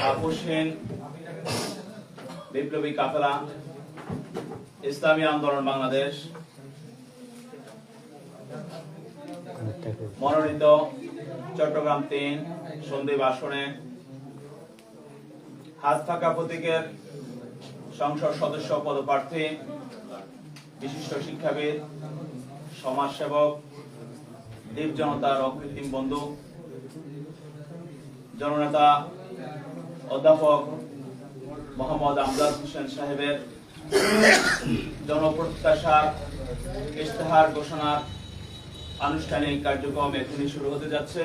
আপোষহীন বিপ্লবী কাফেলা ইসলামী আন্দোলন বাংলাদেশ মনোনীত চট্টগ্রাম ৩ সন্দ্বীপ আসনে হাত থাকা প্রতীকের সংসদ সদস্য পদপ্রার্থী বিশিষ্ট শিক্ষাবিদ, সমাজসেবক, দ্বীপ জনতার অকৃত্রিম বন্ধু, জননেতা অধ্যাপক মোহাম্মদ আমজাদ হোসেন সাহেবের জনপ্রত্যাশার ইশতেহার ঘোষণার আনুষ্ঠানিক কার্যক্রম এখনই শুরু হতে যাচ্ছে।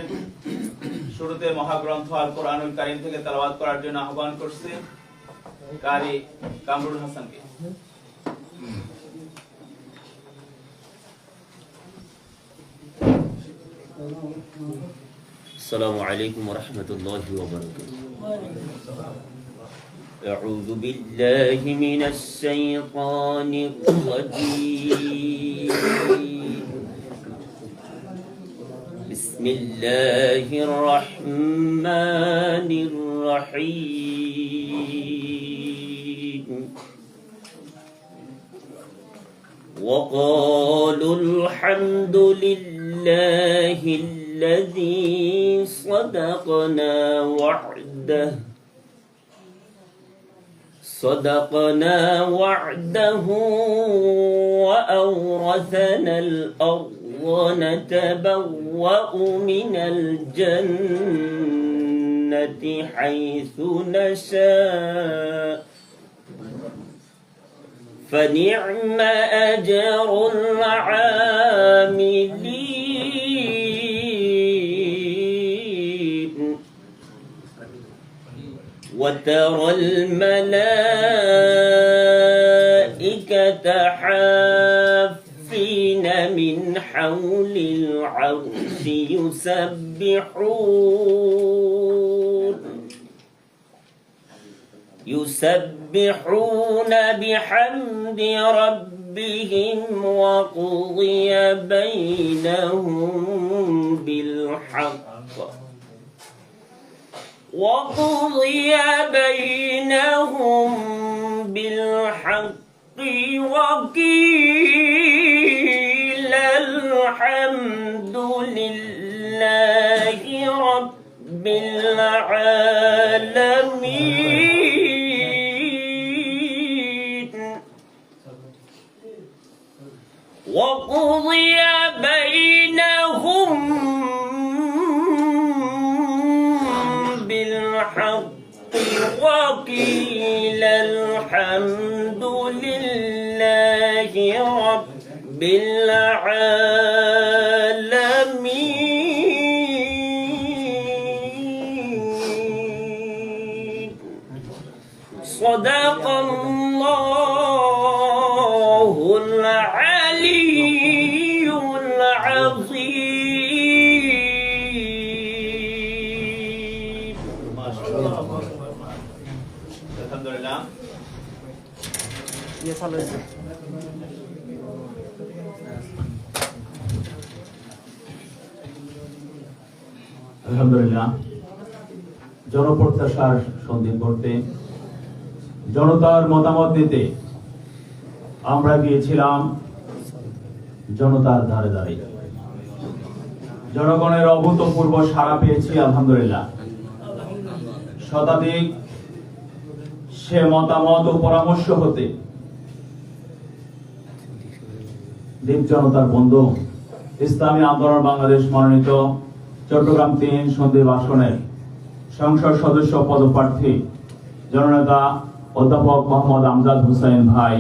শুরুতে মহাগ্রন্থ আল কোরআনুল কারীম থেকে তেলাওয়াত করার জন্য আহ্বান করছি কারি কামরুল হাসানকে। السلام عليكم ورحمة الله وبركاته. أعوذ بالله من الشيطان الرجيم. بسم الله الرحمن الرحيم. وقالوا الحمد لله الذي صدقنا وعده وأورثنا الأرض نتبوأ من الجنة حيث نشاء فنعم أجر العاملين. وترى الملائكة حافين من حول العرش يسبحون بحمد ربهم وقضي بينهم بالحق وقيل الحمد لله رب العالمين. وقضي بينهم بالحق وقيل الحمد لله رب العالمين. صدق الله العلي العظيم. আলহামদুলিল্লাহ। আলহামদুলিল্লাহ। জনপ্রত্যাশার সন্ধান করতে, জনতার মতামত দিতে আমরা গিয়েছিলাম জনতার ধারে ধারে। জনগণের অভূতপূর্ব সাড়া পেয়েছি আলহামদুলিল্লাহ। শতাধিক সে মতামত ও পরামর্শ হতে দ্বীপ জনতার বন্ধু ইসলামী আন্দোলন বাংলাদেশ মনোনীত চট্টগ্রাম ৩ সন্দ্বীপ আসনের সংসদ সদস্য পদপ্রার্থী জননেতা অধ্যাপক মোহাম্মদ আমজাদ হোসেন ভাই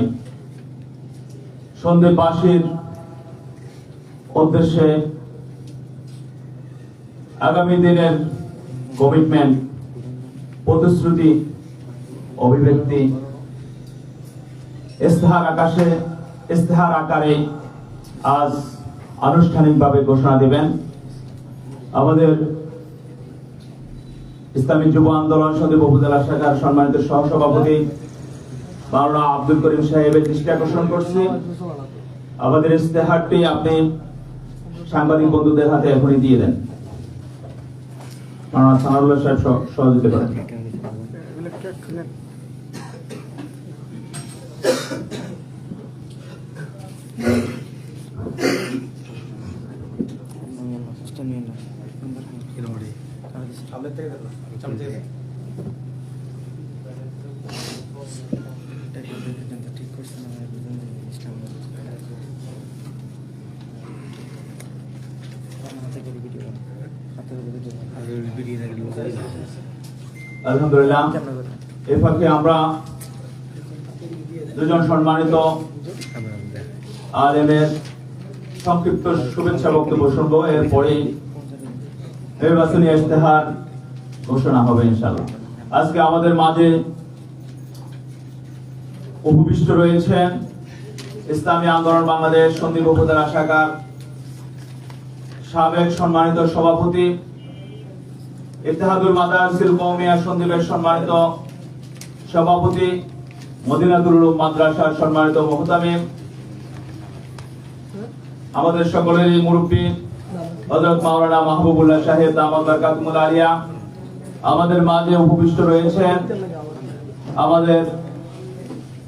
সন্দ্বীপবাসীর উদ্দেশ্যে আগামী দিনের কমিটমেন্ট, প্রতিশ্রুতি, অভিব্যক্তি ইশতেহার আকারে আজ আনুষ্ঠানিকভাবে ঘোষণা দিবেন আমাদের ইসলামী যুব আন্দোলন সন্দ্বীপ উপজেলা শাখার সম্মানিত সহসভাপতি মাওলানা আব্দুল করিম সাহেবের দৃষ্টি আকর্ষণ করছি। আমাদের ইশতেহারটি আপনি সাংবাদিক বন্ধুদের হাতে এখনই দিয়ে দেন। মাওলানা সানাউল্লাহ সাহেব সহযোগিতা করেন। আলহামদুলিল্লাহ, এর ফাঁকে আমরা দুজন সম্মানিত আলেমের সংক্ষিপ্ত শুভেচ্ছা বক্তব্য শুনবো। এরপরে নির্বাচনী ইশতেহার ঘোষণা হবে ইনশাআল্লাহ। আজকে আমাদের মাঝে উপবিষ্ট রয়েছেন ইসলামী আন্দোলন বাংলাদেশ সন্দ্বীপ উপজেলা শাখার সাবেক সম্মানিত সভাপতি, ইত্তেহাদুল মাদারিসিল কওমিয়া সন্দ্বীপের সম্মানিত সভাপতি, মদিনাতুল উলুম মাদ্রাসার সম্মানিত মুহতামিম, আমাদের সকলেরই মুরব্বী হযরত মাওলানা মাহবুবুল্লাহ সাহেব দামাত বারকাতুল আলিয়া। আমাদের মাঝে উপবিষ্ট রয়েছেন আমাদের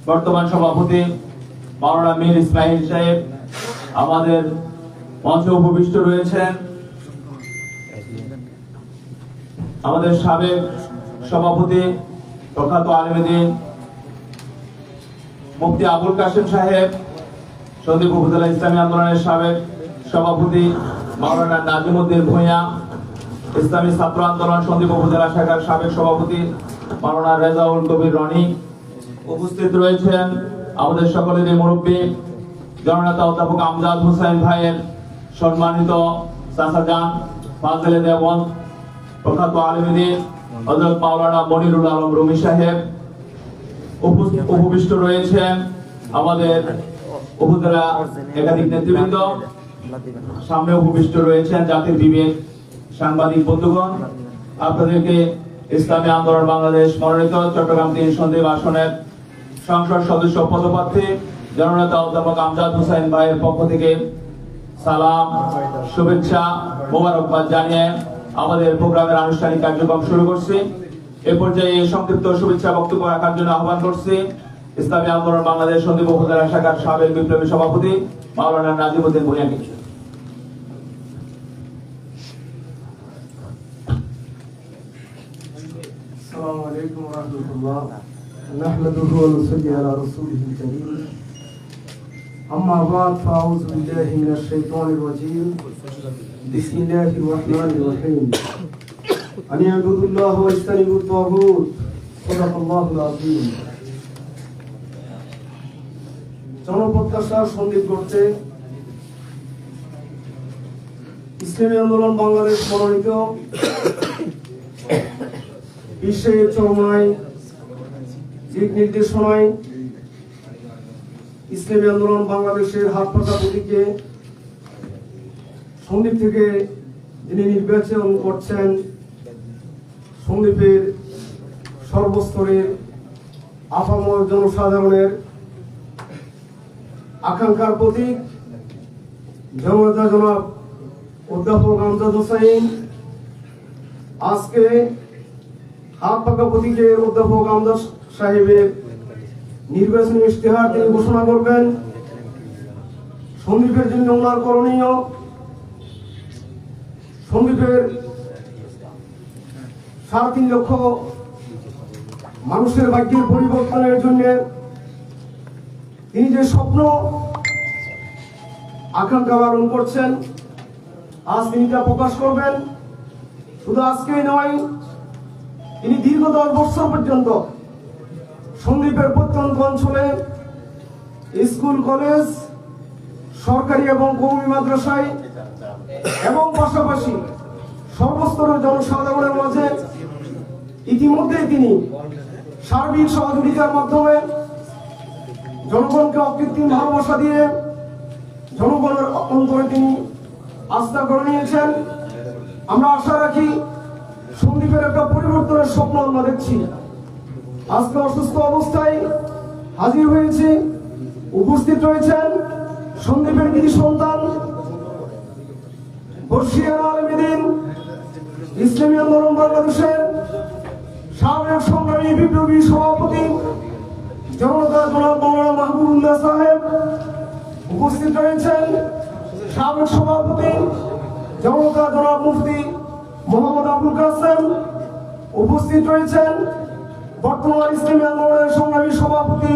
বর্তমান সভাপতি মাওলানা মীর ইসমাইল সাহেব। আমাদের মঞ্চে উপবিষ্ট রয়েছেন আমাদের সাবেক সভাপতি প্রখ্যাত আলেমে দ্বীন মুফতি আবুল কাসেম সাহেব, সন্দ্বীপ উপজেলা ইসলামী আন্দোলনের সাবেক সভাপতি মাওলানা নাজিমউদ্দিন ভূঁইয়া, ইসলামী ছাত্র আন্দোলন সন্দ্বীপ উপজেলা শাখার সাবেক সভাপতি মাওলানা রেজাউল কবির রনি। উপস্থিত রয়েছেন আমাদের সকলেরই মুরব্বী জননেতা অধ্যাপক আমজাদ হোসেন ভাইয়ের সম্মানিত চাচাজান ফাজলে দেওবন্দ, প্রখ্যাত আলেমে দ্বীন হযরত মাওলানা মনিরুল আলম রুমি সাহেব। উপবিষ্ট রয়েছেন আমাদের উপজেলা একাধিক নেতৃবৃন্দ। সামনে উপবিষ্ট রয়েছেন জাতির বিবেক সাংবাদিক বন্ধুগণ। আপনাদেরকে ইসলামী আন্দোলন বাংলাদেশ মনোনীত চট্টগ্রাম ৩ সন্দ্বীপ আসনের সংসদ সদস্য পদপ্রার্থী জননেতা অধ্যাপক আমজাদ হোসেন ভাইয়ের পক্ষ থেকে সালাম, শুভেচ্ছা, মোবারকবাদ জানিয়ে আমাদের প্রোগ্রামের আনুষ্ঠানিক কার্যক্রম শুরু করছি। এ পর্যায়ে সংক্ষিপ্ত শুভেচ্ছা বক্তব্য রাখার জন্য আহ্বান করছি ইসলামী আন্দোলন বাংলাদেশ সন্দ্বীপ উপজেলা শাখার সাবেক বিপ্লবী সভাপতি মাওলানা নাজিমউদ্দিন ভূঁইয়াকে। আসসালামু আলাইকুম ওয়া রাহমাতুল্লাহ। নাহমাদুহু ওয়া নুসাল্লি আলা রাসূলিহিল কারীম। আম্মা বা'দ, ফাআউযু বিল্লাহি মিনাশ শাইতানির রাজীম। বিসমিল্লাহির রাহমানির রাহিম। আনি আ'বুদুল্লাহ ওয়া ইসতানিবুত তাগুত। সাদাকাল্লাহুল আযীম। জনপ্রত্যাশা সন্দ্বীপ করতে ইসলামী আন্দোলন বাংলাদেশ মনোনীত বিশ্বের চরমায় দিক নির্দেশনায় ইসলামী আন্দোলন বাংলাদেশের হাত পাকা প্রতীকে সন্দ্বীপ থেকে যিনি নির্বাচন করছেন, সন্দ্বীপের সর্বস্তরের আপামর জনসাধারণের আকাঙ্ক্ষার প্রতীক জননেতা জনাব অধ্যাপক আমজাদ হোসেন আজকে হাত পাকা প্রতীকের অধ্যাপক আমজাদ সাহেবের নির্বাচনী ইশতেহার তিনি ঘোষণা করবেন। সন্দ্বীপের জন্য ওনার করণীয়, সন্দ্বীপের ৩.৫ লক্ষ মানুষের ভাগ্যের পরিবর্তনের জন্য তিনি যে স্বপ্ন আকাঙ্ক্ষা পালন করছেন, আজ তিনি তা প্রকাশ করবেন। শুধু আজকেই নয়, তিনি দীর্ঘ 10 বছর পর্যন্ত সন্দ্বীপের প্রত্যন্ত অঞ্চলে স্কুল, কলেজ, সরকারি এবং কওমি মাদ্রাসায় এবং পাশাপাশি সর্বস্তরের জনসাধারণের মাঝে ইতিমধ্যেই তিনি সার্বিক সহযোগিতার মাধ্যমে জনগণকে অকৃত্রিম ভালোবাসা দিয়ে জনগণের অন্তরে তিনি আস্থা করে নিয়েছেন। আমরা আশা রাখি সন্দ্বীপের একটা পরিবর্তনের স্বপ্ন আমরা দেখছি। আজকে অসুস্থ অবস্থায় হাজির হয়েছে, উপস্থিত রয়েছেন সন্দ্বীপের কৃতি সন্তান বর্ষিয়ান আলেমে দ্বীন ইসলামী আন্দোলন বাংলাদেশের সাবেক সংগ্রামী বিপ্লবী সভাপতি জনতা জনাব মাওলানা মাহবুবুল্লাহ সাহেব উপস্থিত রয়েছেন। সাবেক সভাপতি জনতা জনাব মুফতি মোহাম্মদ আবুল কাসেম উপস্থিত রয়েছেন। বর্তমান ইসলামী আন্দোলনের সংগ্রামী সভাপতি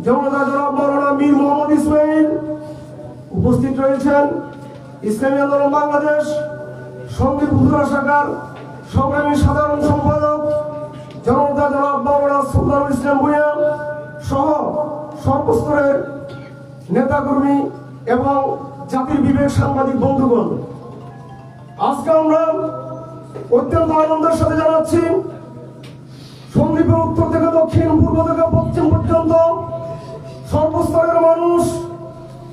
জনতা জনাব মাওলানা মীর মোহাম্মদ ইসমাইল উপস্থিত রয়েছেন। ইসলামী আন্দোলন বাংলাদেশ সঙ্গীত উপজেলা শাখার সংগ্রামী সাধারণ সম্পাদক জনতা জনাব মাওলানা সুলতানুল ইসলাম ভূঁইয়া সহ সর্বস্তরের নেতাকর্মী এবং জাতির বিবেক সাংবাদিক বন্ধুগণ, আজকে আমরা অত্যন্ত আনন্দের সাথে জানাচ্ছি সন্দ্বীপের উত্তর থেকে দক্ষিণ, পূর্ব থেকে পশ্চিম পর্যন্ত সর্বস্তরের মানুষ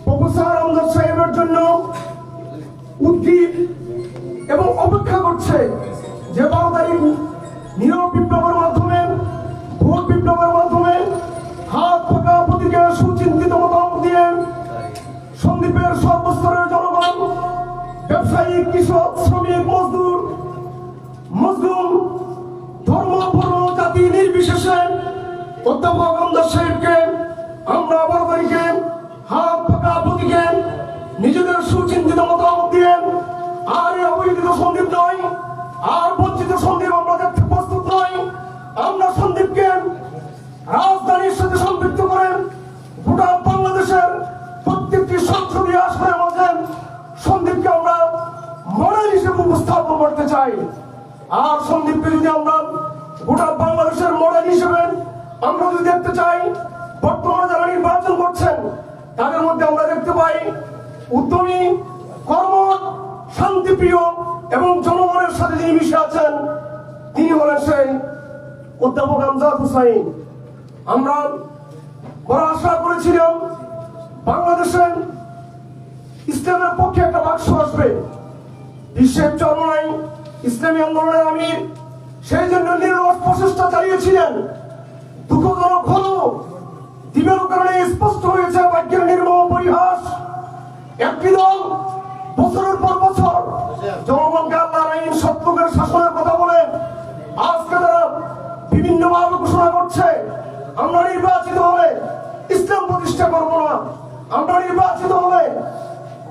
প্রফেসর আমজাদ সাহেবের জন্য উদ্গ্রীব এবং অপেক্ষা করছে যে 12 তারিখ নীরব বিপ্লবের মাধ্যমে, ভোট বিপ্লবের মাধ্যমে হাত পাকা প্রতীকে সুচিন্তিত মতামত দিয়ে সন্দ্বীপের সর্বস্তরের জনগণ, ব্যবসায়ী, কৃষক, শ্রমিক, মজদুর, মজলুম, ধর্ম, বর্ণ, জাতি নির্বিশেষে অধ্যাপক আমজাদ সাহেবকে আমরা 12 তারিখে হাত পাকা প্রতীকে নিজেদের সুচিন্তিত মতামত দিয়ে আর অবহেলিত সন্দ্বীপ নয়, আর বঞ্চিত সন্দ্বীপ আমরা দেখতে প্রস্তুত নই। আমরা সন্দ্বীপকে রাজধানীর সাথে সম্পৃক্ত করে গোটা বাংলাদেশের প্রত্যেকটি সংসদীয় আসনের মাঝে সন্দ্বীপকে আমরা মডেল হিসেবে উপস্থাপন করতে চাই। আর সন্দ্বীপকে যদি আমরা গোটা বাংলাদেশের মডেল হিসেবে আমরা যদি দেখতে চাই, বর্তমানে যারা নির্বাচন করছেন তাদের মধ্যে আমরা দেখতে পাই উদ্যমী, কর্মঠ, শান্তিপ্রিয় এবং জনগণের সাথে যিনি মিশে আছেন তিনি হলেন সেই অধ্যাপক আমজাদ হোসাইন। আমরা বড় আশা করেছিলাম বাংলাদেশের ইসলামের পক্ষে একটা বাক্স আসবে। বিশ্বের চরমনাই ইসলামী আন্দোলনের আমির সেই জন্য নিরলস প্রচেষ্টা চালিয়েছিলেন। দুঃখজনক হলো দিনের কারণে স্পষ্ট হয়েছে ভাগ্যের নির্মম পরিহাস। একটি দল বছরের পর বছর জনগণকে আল্লাহর আইন সত্যের শাসনের কথা বলে আজকে তারা বিভিন্ন ভাবে ঘোষণা করছে আমরা নির্বাচিত হলে ইসলাম প্রতিষ্ঠা করবো না, আমরা নির্বাচিত হলে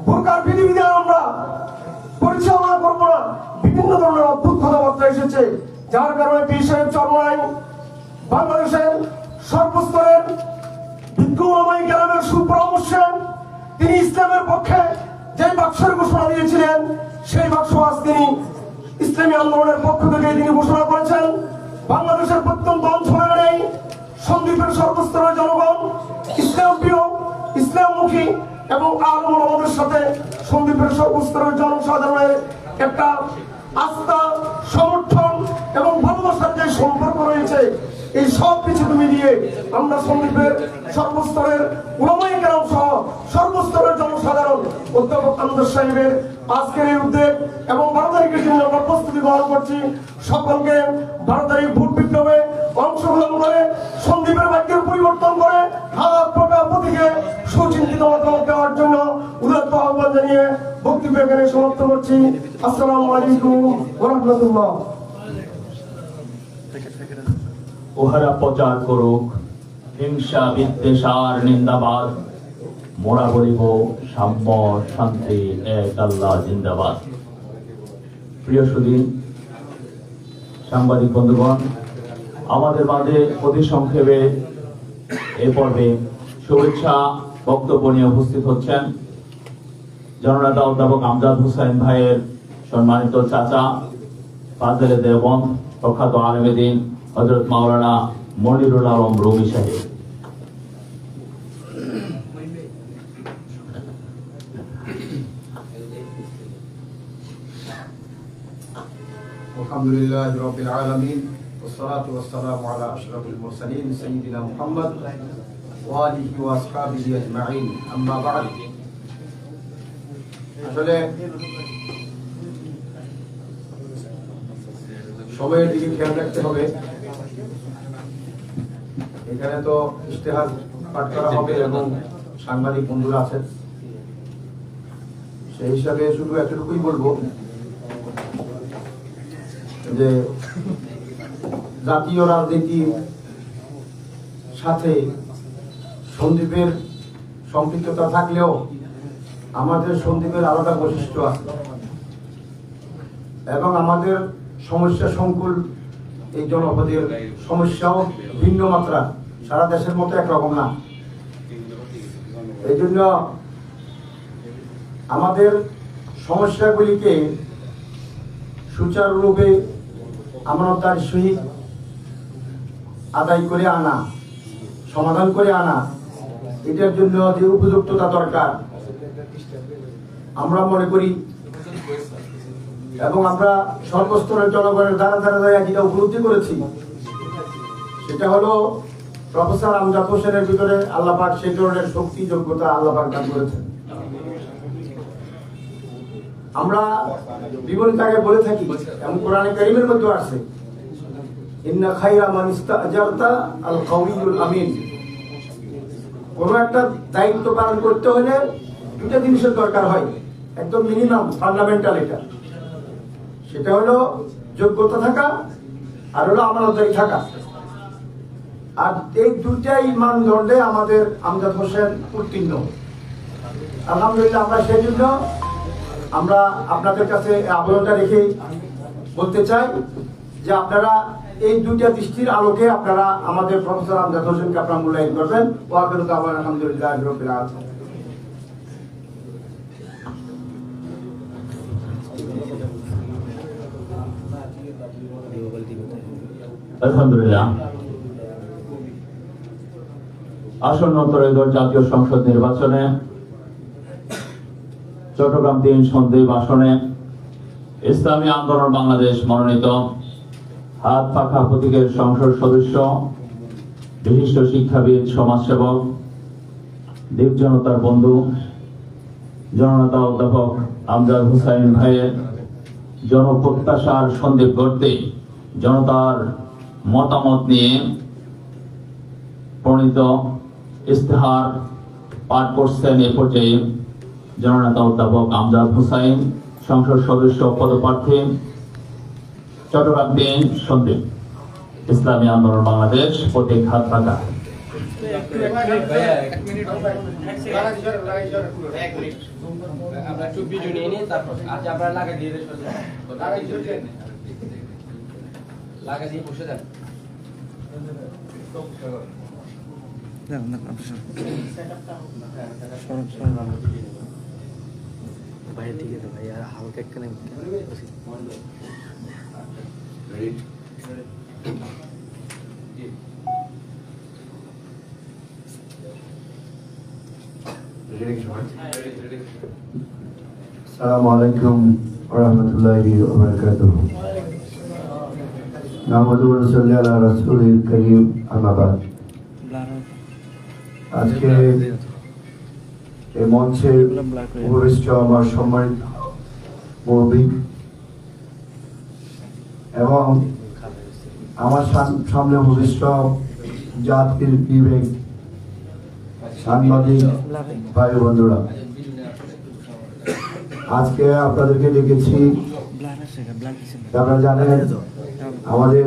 বোরকার বিধিবিধান আমরা পরিচালনা করবো না। বিভিন্ন ধরনের অদ্ভুত কথাবার্তা এসেছে, যার কারণে পীর সাহেব চরমনাই বাংলাদেশের সর্বস্তরের বিজ্ঞ ওলামায়ে কেরামের সুপরামর্শে তিনি ইসলামের পক্ষে যে বাক্সের ঘোষণা দিয়েছিলেন সেই বাক্স আজ তিনি ইসলামী আন্দোলনের পক্ষ থেকে তিনি ঘোষণা করেছেন। বাংলাদেশের প্রত্যন্ত অঞ্চলের নেই সন্দ্বীপের সর্বস্তরের জনগণ ইসলাম প্রিয়, ইসলামমুখী এবং আলেম ওলামাদের সাথে সন্দ্বীপের সর্বস্তরের জনসাধারণের একটা আস্থা, সমর্থন এবং ভালোবাসার যে সম্পর্ক রয়েছে, এই সব কিছু তুমি দিয়ে আমরা সন্দ্বীপের সর্বস্তরের ওলামায়ে কেরাম সহ সর্বস্তরের জনসাধারণ অধ্যাপক আমজাদ সাহেবের আজকের এই উদ্যোগ এবং 12 তারিখের জন্য আমরা প্রস্তুতি গ্রহণ করছি। সকলকে 12 তারিখ ভোট বিপ্লবে অংশগ্রহণ করে সন্দ্বীপের ভাগ্যের পরিবর্তন করে হাত পাকা প্রতীকে সুচিন্তিত মতামত দেওয়ার জন্য উদাত্ত আহ্বান জানিয়ে বক্তব্য এখানে সমাপ্ত করছি। আসসালামু আলাইকুম ওয়া রাহমাতুল্লাহ। উহারা প্রচার করুক হিংসা, বিদ্বেষ আর নিন্দাবাদ, মোরা বলিব সাম্য, শান্তি, এক আল্লাহ জিন্দাবাদ। প্রিয় সুধী, সাংবাদিক বন্ধুগণ, আমাদের মাঝে অতি সংক্ষেপে এ পর্বে শুভেচ্ছা বক্তব্য নিয়ে উপস্থিত হচ্ছেন জননেতা অধ্যাপক আমজাদ হোসেন ভাইয়ের সম্মানিত চাচা ফাজলে দেওবন্দ প্রখ্যাত আলেমে দ্বীন হযরত মাওলানা মনিরুল আলম রুমি সাহেব। আলহামদুলিল্লাহি রাব্বিল আলামিন ওয়াসসালাতু ওয়াসসালামু আলা আশরাফিল মুরসালিন সাইয়্যিদিনা মুহাম্মদ ওয়া আলিহি ওয়া আসহাবিহি আজমাইন, আম্মা বা'দ। আসলে সময়ের দিকে খেয়াল রাখতে হবে। এখানে তো ইশতেহার পাঠ করা হবে এবং সাংবাদিক বন্ধুরা আছেন, সেই হিসাবে শুধু এতটুকুই বলবো যে জাতীয় রাজনীতির সাথে সন্দ্বীপের সম্পৃক্ততা থাকলেও আমাদের সন্দ্বীপের আলাদা বৈশিষ্ট্য আছে এবং আমাদের সমস্যা সংকুল এই জনপদের সমস্যাও ভিন্ন মাত্রা, সারা দেশের মতো একরকম না। এই জন্য আমাদের সমস্যাগুলিকে সুচারুরূপে আমানতদার সহিত আদায় করে আনা, সমাধান করে আনা, এটার জন্য যে উপযুক্ততা দরকার আমরা মনে করি এবং আমরা সর্বস্তরের জনগণের দ্বারা যেটা উপলব্ধি করেছি সেটা হলো প্রফেসর আমজাদ হোসেনের ভিতরে আল্লাহ পাক সেই ধরনের শক্তি যোগ্যতা আল্লাহ পাক দান করেছেন। আমরা বিভিন্ন জায়গায় বলে থাকি এবং কোরআনে কারীমের মধ্যে আছে, ইন্না খায়রা মান ইস্তাজারতা আল কাউইয়ুল আমিন। কোনো একটা দায়িত্ব পালন করতে হলে দুটো জিনিসের দরকার হয়, একদম মিনিমাম ফান্ডামেন্টাল এটা, সেটা হলো যোগ্যতা থাকা আর হলো আমানতদারি থাকা। আর এই দুটাই মানদণ্ডে আমাদের আমজাদ হোসেন উত্তীর্ণ। আলহামদুলিল্লাহ আমরা সেই জন্য আমরা আপনাদের কাছে আবেদনটা রেখে বলতে চাই যে আপনারা এই দুইটা দৃষ্টির আলোকে আপনারা আমাদের প্রফেসর আমজাদ হোসেনকে আপনারা মূল্যায়ন করবেন। আলহামদুলিল্লাহ রাব্বিল আলামিন। আলহামদুলিল্লাহ, আসন্ন ত্রয়োদশ জাতীয় সংসদ নির্বাচনে চট্টগ্রাম 3 সন্দ্বীপ আসনে ইসলামী আন্দোলন বাংলাদেশ মনোনীত হাত পাখা প্রতীকের সংসদ সদস্য, বিশিষ্ট শিক্ষাবিদ, সমাজসেবক, দ্বীপ জনতার বন্ধু, জননেতা অধ্যাপক আমজাদ হোসেন ভাইয়ের জনপ্রত্যাশার সন্দ্বীপ গড়তে জনতার মতামত নিয়ে প্রণীত ইস্তেহার পাঠ করছেন এ পর্যায়ে জননেতা অধ্যাপক আমজাদ হোসেন, সংসদ সদস্য পদপ্রার্থী, চট্টগ্রাম 3 সন্দ্বীপ, ইসলামী আন্দোলন বাংলাদেশ, প্রতীক হাত পাখা। আমরা একটু ভিডিও নিয়ে নিই, তারপর আজ আমরা লাগা দিয়ে লাগা দিয়ে বসে যান। বাইরে দিকে তো ভাই আর হালকা একখানে আসসালামু আলাইকুম ওয়া রাহমাতুল্লাহি ওয়া বারাকাতুহু। নাহমাদুহু ওয়া নুসাল্লি আলা রাসূলিল কারীম, আম্মা বাদ। আজকে এই মঞ্চে উপবিষ্ট আমার সম্মানিত মুরব্বী এবং আমার সামনে উপবিষ্ট জাতির বিবেক সাংবাদিক ভাই বন্ধুরা, আজকে আপনাদেরকে ডেকেছি। আপনারা জানেন আমাদের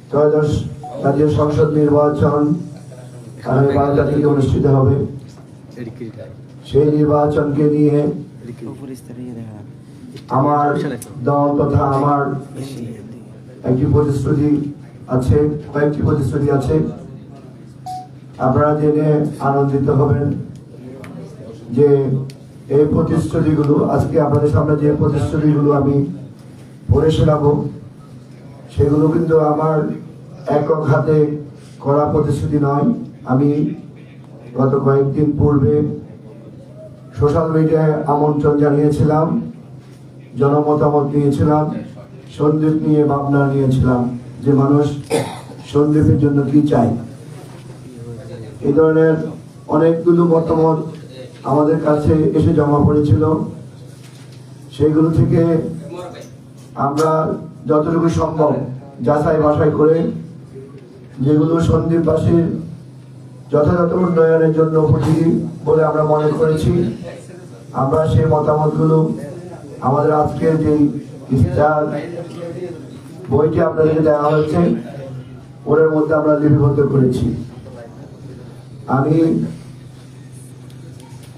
ত্রয়োদশ জাতীয় সংসদ নির্বাচন আগামী 12 তারিখে অনুষ্ঠিত হবে। সেই নির্বাচনকে নিয়ে আমার দল তথা আমার একটি প্রতিশ্রুতি আছে, কয়েকটি প্রতিশ্রুতি আছে। আপনারা জেনে আনন্দিত হবেন যে এই প্রতিশ্রুতিগুলো আজকে আপনাদের সামনে যে প্রতিশ্রুতিগুলো আমি পড়ে শোনাবো সেগুলো কিন্তু আমার একক হাতে করা প্রতিশ্রুতি নয়। আমি গত কয়েকদিন পূর্বে সোশ্যাল মিডিয়ায় আমন্ত্রণ জানিয়েছিলাম, জনমতামত নিয়েছিলাম, সন্দ্বীপ নিয়ে ভাবনা নিয়েছিলাম যে মানুষ সন্দ্বীপের জন্য কি চায়। এই ধরনের অনেকগুলো মতামত আমাদের কাছে এসে জমা পড়েছিল। সেগুলো থেকে আমরা যতটুকু সম্ভব যাচাই বাছাই করে যেগুলো সন্দ্বীপবাসীর যথাযথ উন্নয়নের জন্য উপযোগী বলে আমরা মনে করেছি, আমরা সেই মতামতগুলো আমাদের আজকের যে ইফতার বইটি আপনাদেরকে দেওয়া হয়েছে, ওর মধ্যে আমরা লিপিবদ্ধ করেছি। আমি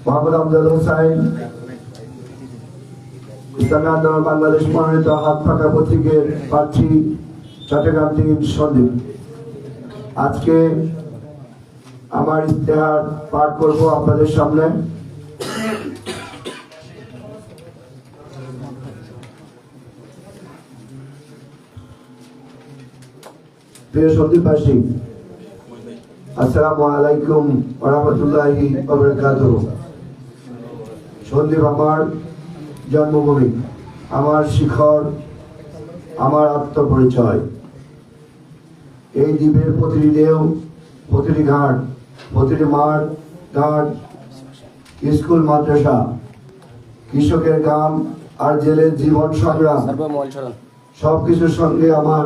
মোহাম্মদ আমজাদ হোসাইন, ইসলামী আন্দোলন বাংলাদেশ মনোনীত হাত পাকা প্রতীকের প্রার্থী, চট্টগ্রাম 3 সন্দ্বীপ। আজকে আমার ইশতেহার পাঠ করব আপনাদের সামনে। প্রিয় সন্দ্বীপবাসী, আসসালামু আলাইকুম ওয়া রাহমাতুল্লাহি ওয়া বারাকাতুহু। সন্দ্বীপ আমার জন্মভূমি, আমার শিখর, আমার আত্মপরিচয়। এই দ্বীপের প্রতিটি ঢেউ, প্রতিটি ঘাট, প্রতিটি মাঠ ঘাট, স্কুল মাদ্রাসা, কৃষকের গ্রাম আর জেলের জীবন সংগ্রাম সবকিছুর সঙ্গে আমার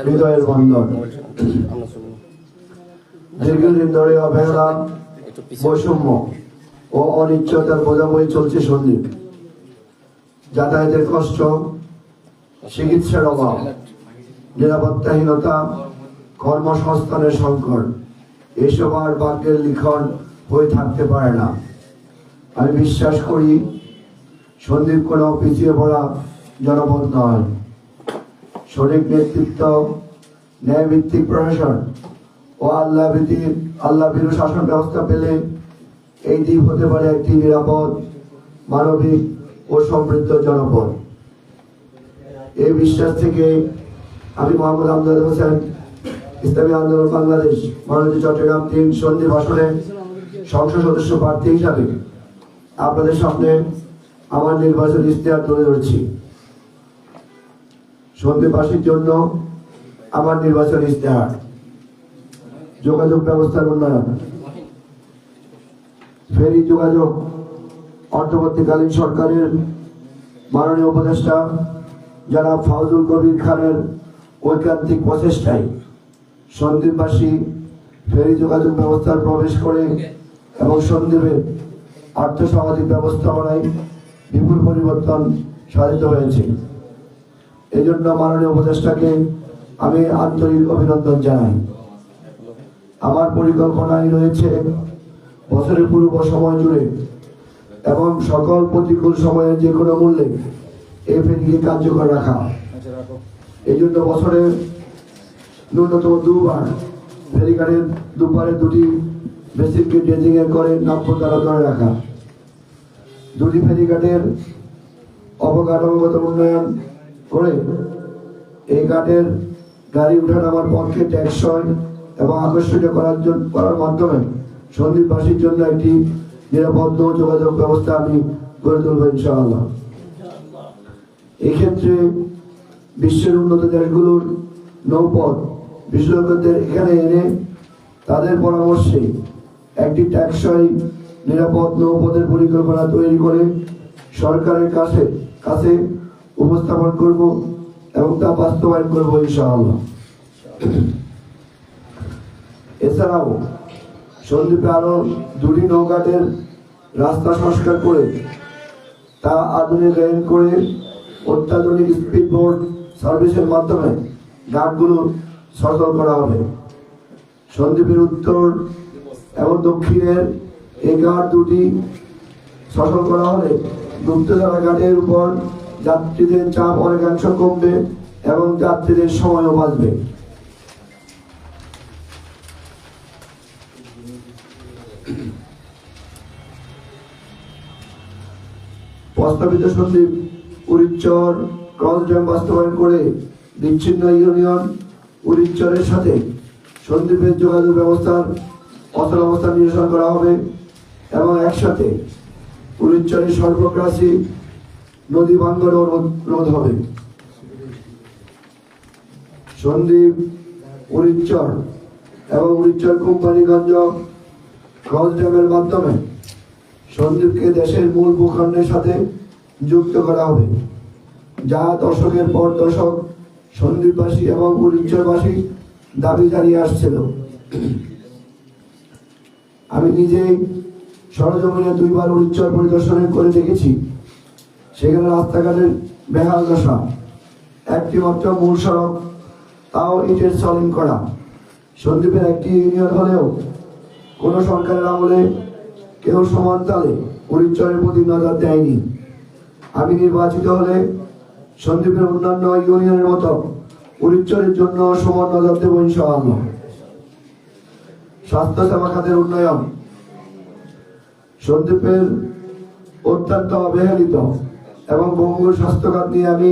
হৃদয়ের বন্ধন। দীর্ঘদিন ধরে অবহেলা, বৈষম্য ও অনিশ্চয়তার বোঝা বয়ে চলছে সন্দ্বীপ। যাতায়াতের কষ্ট, চিকিৎসার অভাব, নিরাপত্তাহীনতা, কর্মসংস্থানের সংকট, এসব আর বাক্যের লিখন হয়ে থাকতে পারে না। আমি বিশ্বাস করি সন্দ্বীপ কোনো পিছিয়ে পড়া জনপদ নয়। সঠিক নেতৃত্ব, ন্যায়ভিত্তিক প্রশাসন ও আল্লাহ ভীরু শাসন ব্যবস্থা পেলে এই দ্বীপ হতে পারে একটি নিরাপদ, মানবিক ও সমৃদ্ধ জনপদ। এই বিশ্বাস থেকে আমি মোহাম্মদ আমজাদ হোসেন, ইসলামী আন্দোলন বাংলাদেশ মনোনীত চট্টগ্রাম 3 সন্দ্বীপ আসনে সংসদ সদস্য প্রার্থী হিসাবে আপনাদের সামনে আমার নির্বাচনী ইশতেহার তুলে ধরছি। সন্দ্বীপবাসীর জন্য আমার নির্বাচনী ইশতেহার। যোগাযোগ ব্যবস্থার উন্নয়ন, ফেরি যোগাযোগ অন্তর্বর্তীকালীন সরকারের মাননীয় উপদেষ্টা জনাব ফাউজুল কবির খানের ঐকান্তিক প্রচেষ্টায় সন্দ্বীপবাসী ফেরি যোগাযোগ ব্যবস্থার প্রবেশ করে এবং সন্দ্বীপের আর্থসামাজিক ব্যবস্থাপনায় বিপুল পরিবর্তন সাধিত হয়েছে। এই জন্য মাননীয় উপদেষ্টাকে আমি আন্তরিক অভিনন্দন জানাই। আমার পরিকল্পনায় রয়েছে বছরের পূর্ব সময় জুড়ে এবং সকল প্রতিকূল সময়ে যে কোনো মূল্যে এই ফেরিকে কার্যকর রাখা। এই জন্য বছরে ন্যূনতম 2 বার ফেরিঘাটের দুপারে 2টি বেসিককে ড্রেজিং এর করে নাব্য দ্বারা ধরে রাখা। 2টি ফেরিঘাটের অবকাঠামোগত উন্নয়ন করে এই ঘাটের গাড়ি উঠানামার পথকে টেকসই এবং আকর্ষণীয় করার মাধ্যমে সন্দ্বীপবাসীর জন্য একটি নিরাপদ যোগাযোগ ব্যবস্থা আমি গড়ে তুলব ইনশাআল্লাহ। এক্ষেত্রে বিশ্বের উন্নত দেশগুলোর নৌপথ বিশেষজ্ঞদের এখানে এনে তাদের পরামর্শে একটি টেকসই নিরাপদ নৌপথের পরিকল্পনা তৈরি করে সরকারের কাছে উপস্থাপন করব এবং তা বাস্তবায়ন করব ইনশাআল্লাহ। এছাড়াও সন্দ্বীপে আরো 2টি নৌঘাটের রাস্তা সংস্কার করে তা আধুনিকায়ন করে অত্যাধুনিক স্পিড বোট সার্ভিসের মাধ্যমে ঘাটগুলো সচল করা হবে। সন্দ্বীপের উত্তর এবং দক্ষিণের এই ঘাট 2টি সচল করা হলে গুপ্তধরা ঘাটের উপর যাত্রীদের চাপ অনেকাংশ কমবে এবং যাত্রীদের সময়ও বাঁচবে। প্রস্তাবিত সন্দ্বীপ উরিচ্চর ক্রস ড্যাম বাস্তবায়ন করে বিচ্ছিন্ন ইউনিয়ন উরিচ্চরের সাথে সন্দ্বীপের যোগাযোগ ব্যবস্থার অচলাবস্থা নিরসন করা হবে এবং একসাথে উরিচ্চরের সর্বগ্রাসী নদী ভাঙ্গন রোধ হবে। সন্দ্বীপ, উরিচ্চর এবং উরিচ্চর কোম্পানিগঞ্জ ক্রস ড্যামের মাধ্যমে সন্দ্বীপকে দেশের মূল ভূখণ্ডের সাথে যুক্ত করা হবে, যা দশকের পর দশক সন্দ্বীপবাসী এবং উরিচ্চরবাসী দাবি জানিয়ে আসছিল। আমি নিজেই সরজমিনে 2 বার উরিচ্চর পরিদর্শন করে দেখেছি। সেখানে রাস্তাঘাটের বেহাল দশা একটি মাত্র মূল সড়ক, তাও ইটের সলিং করা। সন্দ্বীপের একটি ইউনিয়ন হলেও কোনো সরকারের আমলে কেউ সমান তালে পরিচয়ের প্রতি নজর দেয়নি। আমি নির্বাচিত হলে সন্দ্বীপের অন্যান্য ইউনিয়নের মতো পরিচয়ের জন্য সমান নজর দেব ইনশাআল্লাহ। স্বাস্থ্য সেবা খাতের উন্নয়ন। সন্দ্বীপের অত্যন্ত অবহেলিত এবং বঙ্গুর স্বাস্থ্য খাত নিয়ে আমি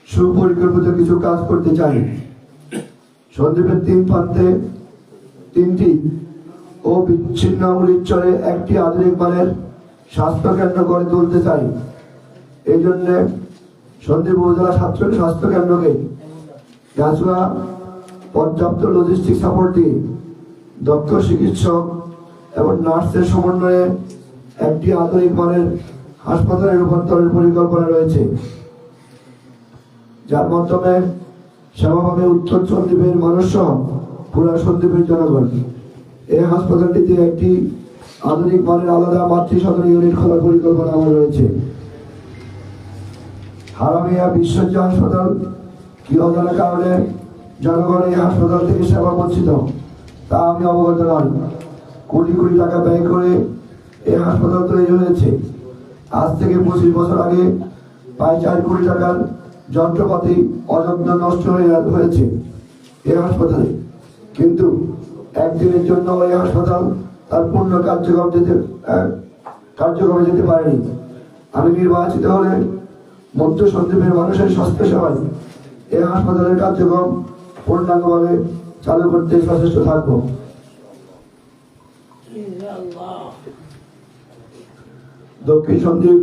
সুপরিকল্পিত কিছু কাজ করতে চাই। সন্দ্বীপের 3 প্রান্তে 3টি ও বিচ্ছিন্ন মূলিচরে একটি আধুনিক মানের স্বাস্থ্য কেন্দ্র গড়ে তুলতে চাই। এই জন্য সন্দ্বীপ উপজেলা স্বাস্থ্য কেন্দ্রকে গাছুয়া পর্যাপ্ত লজিস্টিক সাপোর্ট দিয়ে দক্ষ চিকিৎসক এবং নার্সের সমন্বয়ে একটি আধুনিক মানের হাসপাতালে রূপান্তরের পরিকল্পনা রয়েছে, যার মাধ্যমে সেবা পাবে উত্তর সন্দ্বীপের মানুষ সহ পুরা সন্দ্বীপের জনগণ। এই হাসপাতালটিতে একটি আধুনিক মানের আলাদা মাতৃসদন ইউনিট খোলার পরিকল্পনা আমার রয়েছে। হারামিয়া বিশ্বজ্য হাসপাতাল কি অজানা কারণে জনগণ এই হাসপাতাল থেকে সেবা বঞ্চিত তা আমি অবগত নই। কোটি কোটি টাকা ব্যয় করে এই হাসপাতাল তৈরি হয়েছে। আজ থেকে 25 বছর আগে প্রায় 4 কোটি টাকার যন্ত্রপাতি অযত্ন নষ্ট হয়েছে এই হাসপাতালে, কিন্তু একদিনের জন্য এই হাসপাতাল তার পূর্ণ কার্যক্রমে যেতে পারেনি। আমি নির্বাচিত হলে মধ্য সন্দ্বীপের মানুষের স্বাস্থ্য সেবায় এই হাসপাতালের কার্যক্রম পূর্ণাঙ্গভাবে চালু করতে সচেষ্ট থাকব। দক্ষিণ সন্দ্বীপ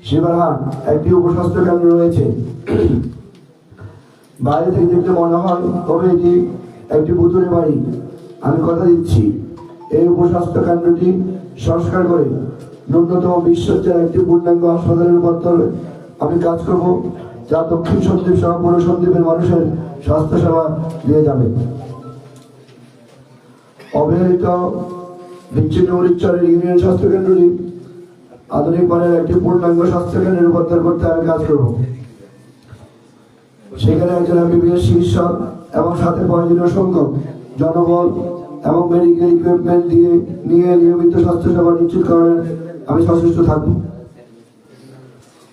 শিবারহাট একটি উপস্বাস্থ্য কেন্দ্র রয়েছে। বাইরে থেকে দেখতে মনে হয় তবে এটি একটি ভুতুড়ে বাড়ি। আমি কথা দিচ্ছি, এই উপস্বাস্থ্য কেন্দ্রটি সংস্কার করে ন্যূনতম বিশ্বজ্যের একটি পূর্ণাঙ্গ হাসপাতালের রূপান্তরে আমি কাজ করব, যা দক্ষিণ সন্দ্বীপ সহ পুরো সন্দ্বীপের মানুষের স্বাস্থ্য সেবা দিয়ে যাবে। অবহেলিত বিচ্ছিন্ন মূলিচরের ইউনিয়ন স্বাস্থ্য কেন্দ্রটি আধুনিক মানের একটি পূর্ণাঙ্গ স্বাস্থ্য কেন্দ্রে রূপান্তর করতে আমি কাজ করব। সেখানে একজন এমবিবিএস চিকিৎসক এবং সাথে প্রয়োজনীয় সংখ্যক জনবল এবং মেডিকেল ইকুইপমেন্ট নিয়ে নিয়মিত স্বাস্থ্য সেবা নিশ্চিতকরণে আমি সচেষ্ট থাকব।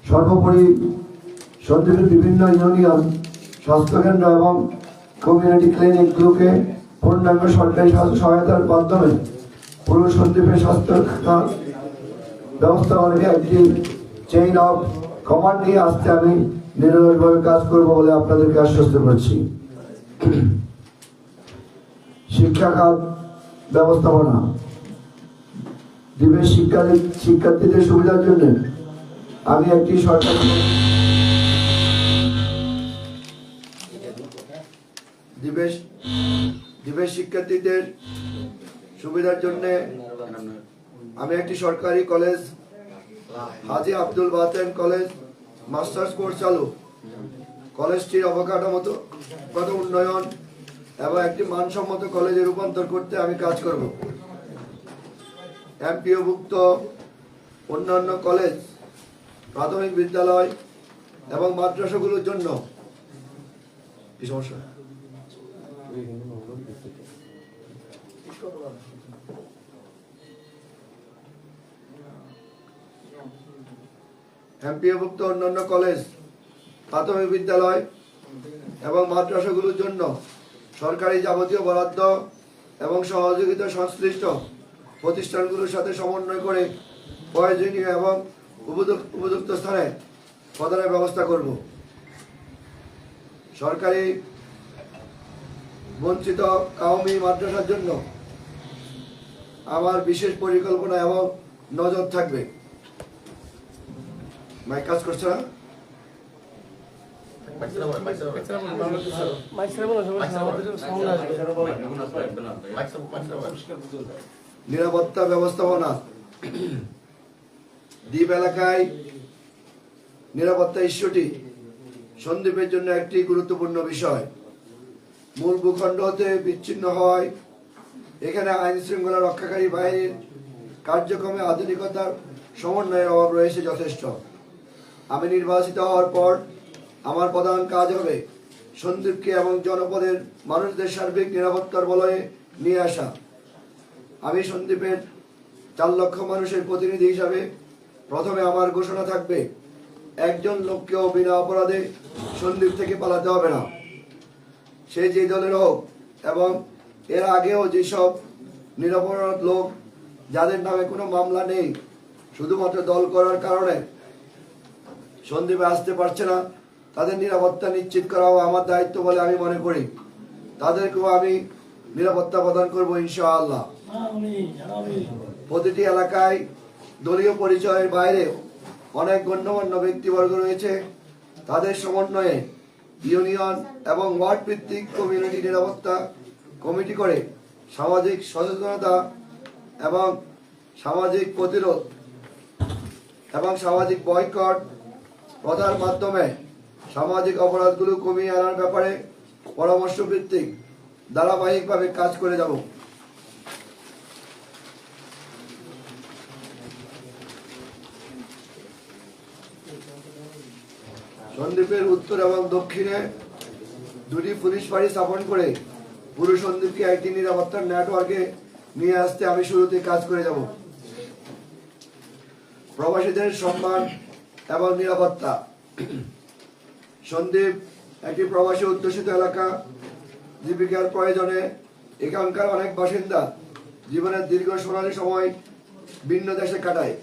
সর্বোপরি সন্দ্বীপের বিভিন্ন ইউনিয়ন স্বাস্থ্যকেন্দ্র এবং কমিউনিটি ক্লিনিকগুলোকে পূর্ণাঙ্গ সরকারি সহায়তার মাধ্যমে পুরো সন্দ্বীপের স্বাস্থ্য ব্যবস্থাপনাকে একটি চেইন অফ কমান্ড নিয়ে আসতে আমি নিরলসভাবে কাজ করব বলে আপনাদেরকে আশ্বস্ত করছি। শিক্ষা খাত ব্যবস্থাপনা। দ্বীপের শিক্ষার্থীদের সুবিধার জন্য আমি একটি সরকারি দ্বীপের শিক্ষার্থীদের সুবিধার জন্য আমি একটি সরকারি college Haji Abdul Baten college masters course চালু, কলেজটির অবকাঠামোগত উন্নয়ন এবং একটি মানসম্মত কলেজে রূপান্তর করতে আমি কাজ করব। এমপিওভুক্ত অন্যান্য কলেজ, প্রাথমিক বিদ্যালয় এবং মাদ্রাসাগুলোর জন্য কি সমস্যা এমপিওভুক্ত অন্যান্য কলেজ, প্রাথমিক বিদ্যালয় এবং মাদ্রাসাগুলোর জন্য সরকারি যাবতীয় বরাদ্দ এবং সহযোগিতা সংশ্লিষ্ট প্রতিষ্ঠানগুলোর সাথে সমন্বয় করে প্রয়োজনীয় এবং উপযুক্ত স্থানে প্রদানের ব্যবস্থা করব। সরকারি বঞ্চিত কাওমি মাদ্রাসার জন্য আমার বিশেষ পরিকল্পনা এবং নজর থাকবে। মাইক কাজ করছে না? নিরাপত্তা ব্যবস্থাপনা। দ্বীপ এলাকায় নিরাপত্তা ইস্যুটি সন্দ্বীপের জন্য একটি গুরুত্বপূর্ণ বিষয়। মূল ভূখণ্ড হতে বিচ্ছিন্ন হয় এখানে আইন শৃঙ্খলা রক্ষাকারী বাহিনীর কার্যক্রমে আধুনিকতার সমন্বয়ের অভাব রয়েছে যথেষ্ট। আমি নির্বাচিত হওয়ার পর আমার প্রধান কাজ হবে সন্দ্বীপকে এবং জনপদের মানুষদের সার্বিক নিরাপত্তার বলয়ে নিয়ে আসা। আমি সন্দ্বীপের 4 লক্ষ মানুষের প্রতিনিধি হিসাবে প্রথমে আমার ঘোষণা থাকবে, একজন লোককেও বিনা অপরাধে সন্দ্বীপ থেকে পালাতে হবে না, সে যে দলের হোক। এবং এর আগেও যেসব নিরপরাধ লোক যাদের নামে কোনো মামলা নেই, শুধুমাত্র দল করার কারণে সন্দ্বীপে আসতে পারছে না, তাদের নিরাপত্তা নিশ্চিত করাও আমার দায়িত্ব বলে আমি মনে করি। তাদেরকেও আমি নিরাপত্তা প্রদান করবো ইনশাআল্লাহ। প্রতিটি এলাকায় দলীয় পরিচয়ের বাইরে অনেক গণ্যমান্য ব্যক্তিবর্গ রয়েছে, তাদের সমন্বয়ে ইউনিয়ন এবং ওয়ার্ড ভিত্তিক কমিউনিটি নিরাপত্তা কমিটি করে সামাজিক সচেতনতা এবং সামাজিক প্রতিরোধ এবং সামাজিক বয়কট প্রথার মাধ্যমে সামাজিক অপরাধগুলো কমিয়ে আনার ব্যাপারে পরামর্শ ভিত্তিক ধারাবাহিকভাবে কাজ করে যাব। সন্দ্বীপের উত্তর এবং দক্ষিণে 2টি পুলিশ ফাঁড়ি স্থাপন করে পুরো সন্দ্বীপকে একটি নিরাপত্তার নেটওয়ার্কে নিয়ে আসতে আমি শুরুতে কাজ করে যাব। প্রবাসীদের সম্মান এবং নিরাপত্তা। সন্দ্বীপ একটি প্রবাসী অধ্যুষিত এলাকা। জীবিকার প্রয়োজনে এখানকার অনেক বাসিন্দা জীবনের দীর্ঘ সোনালী সময় ভিন্ন দেশে কাটায়।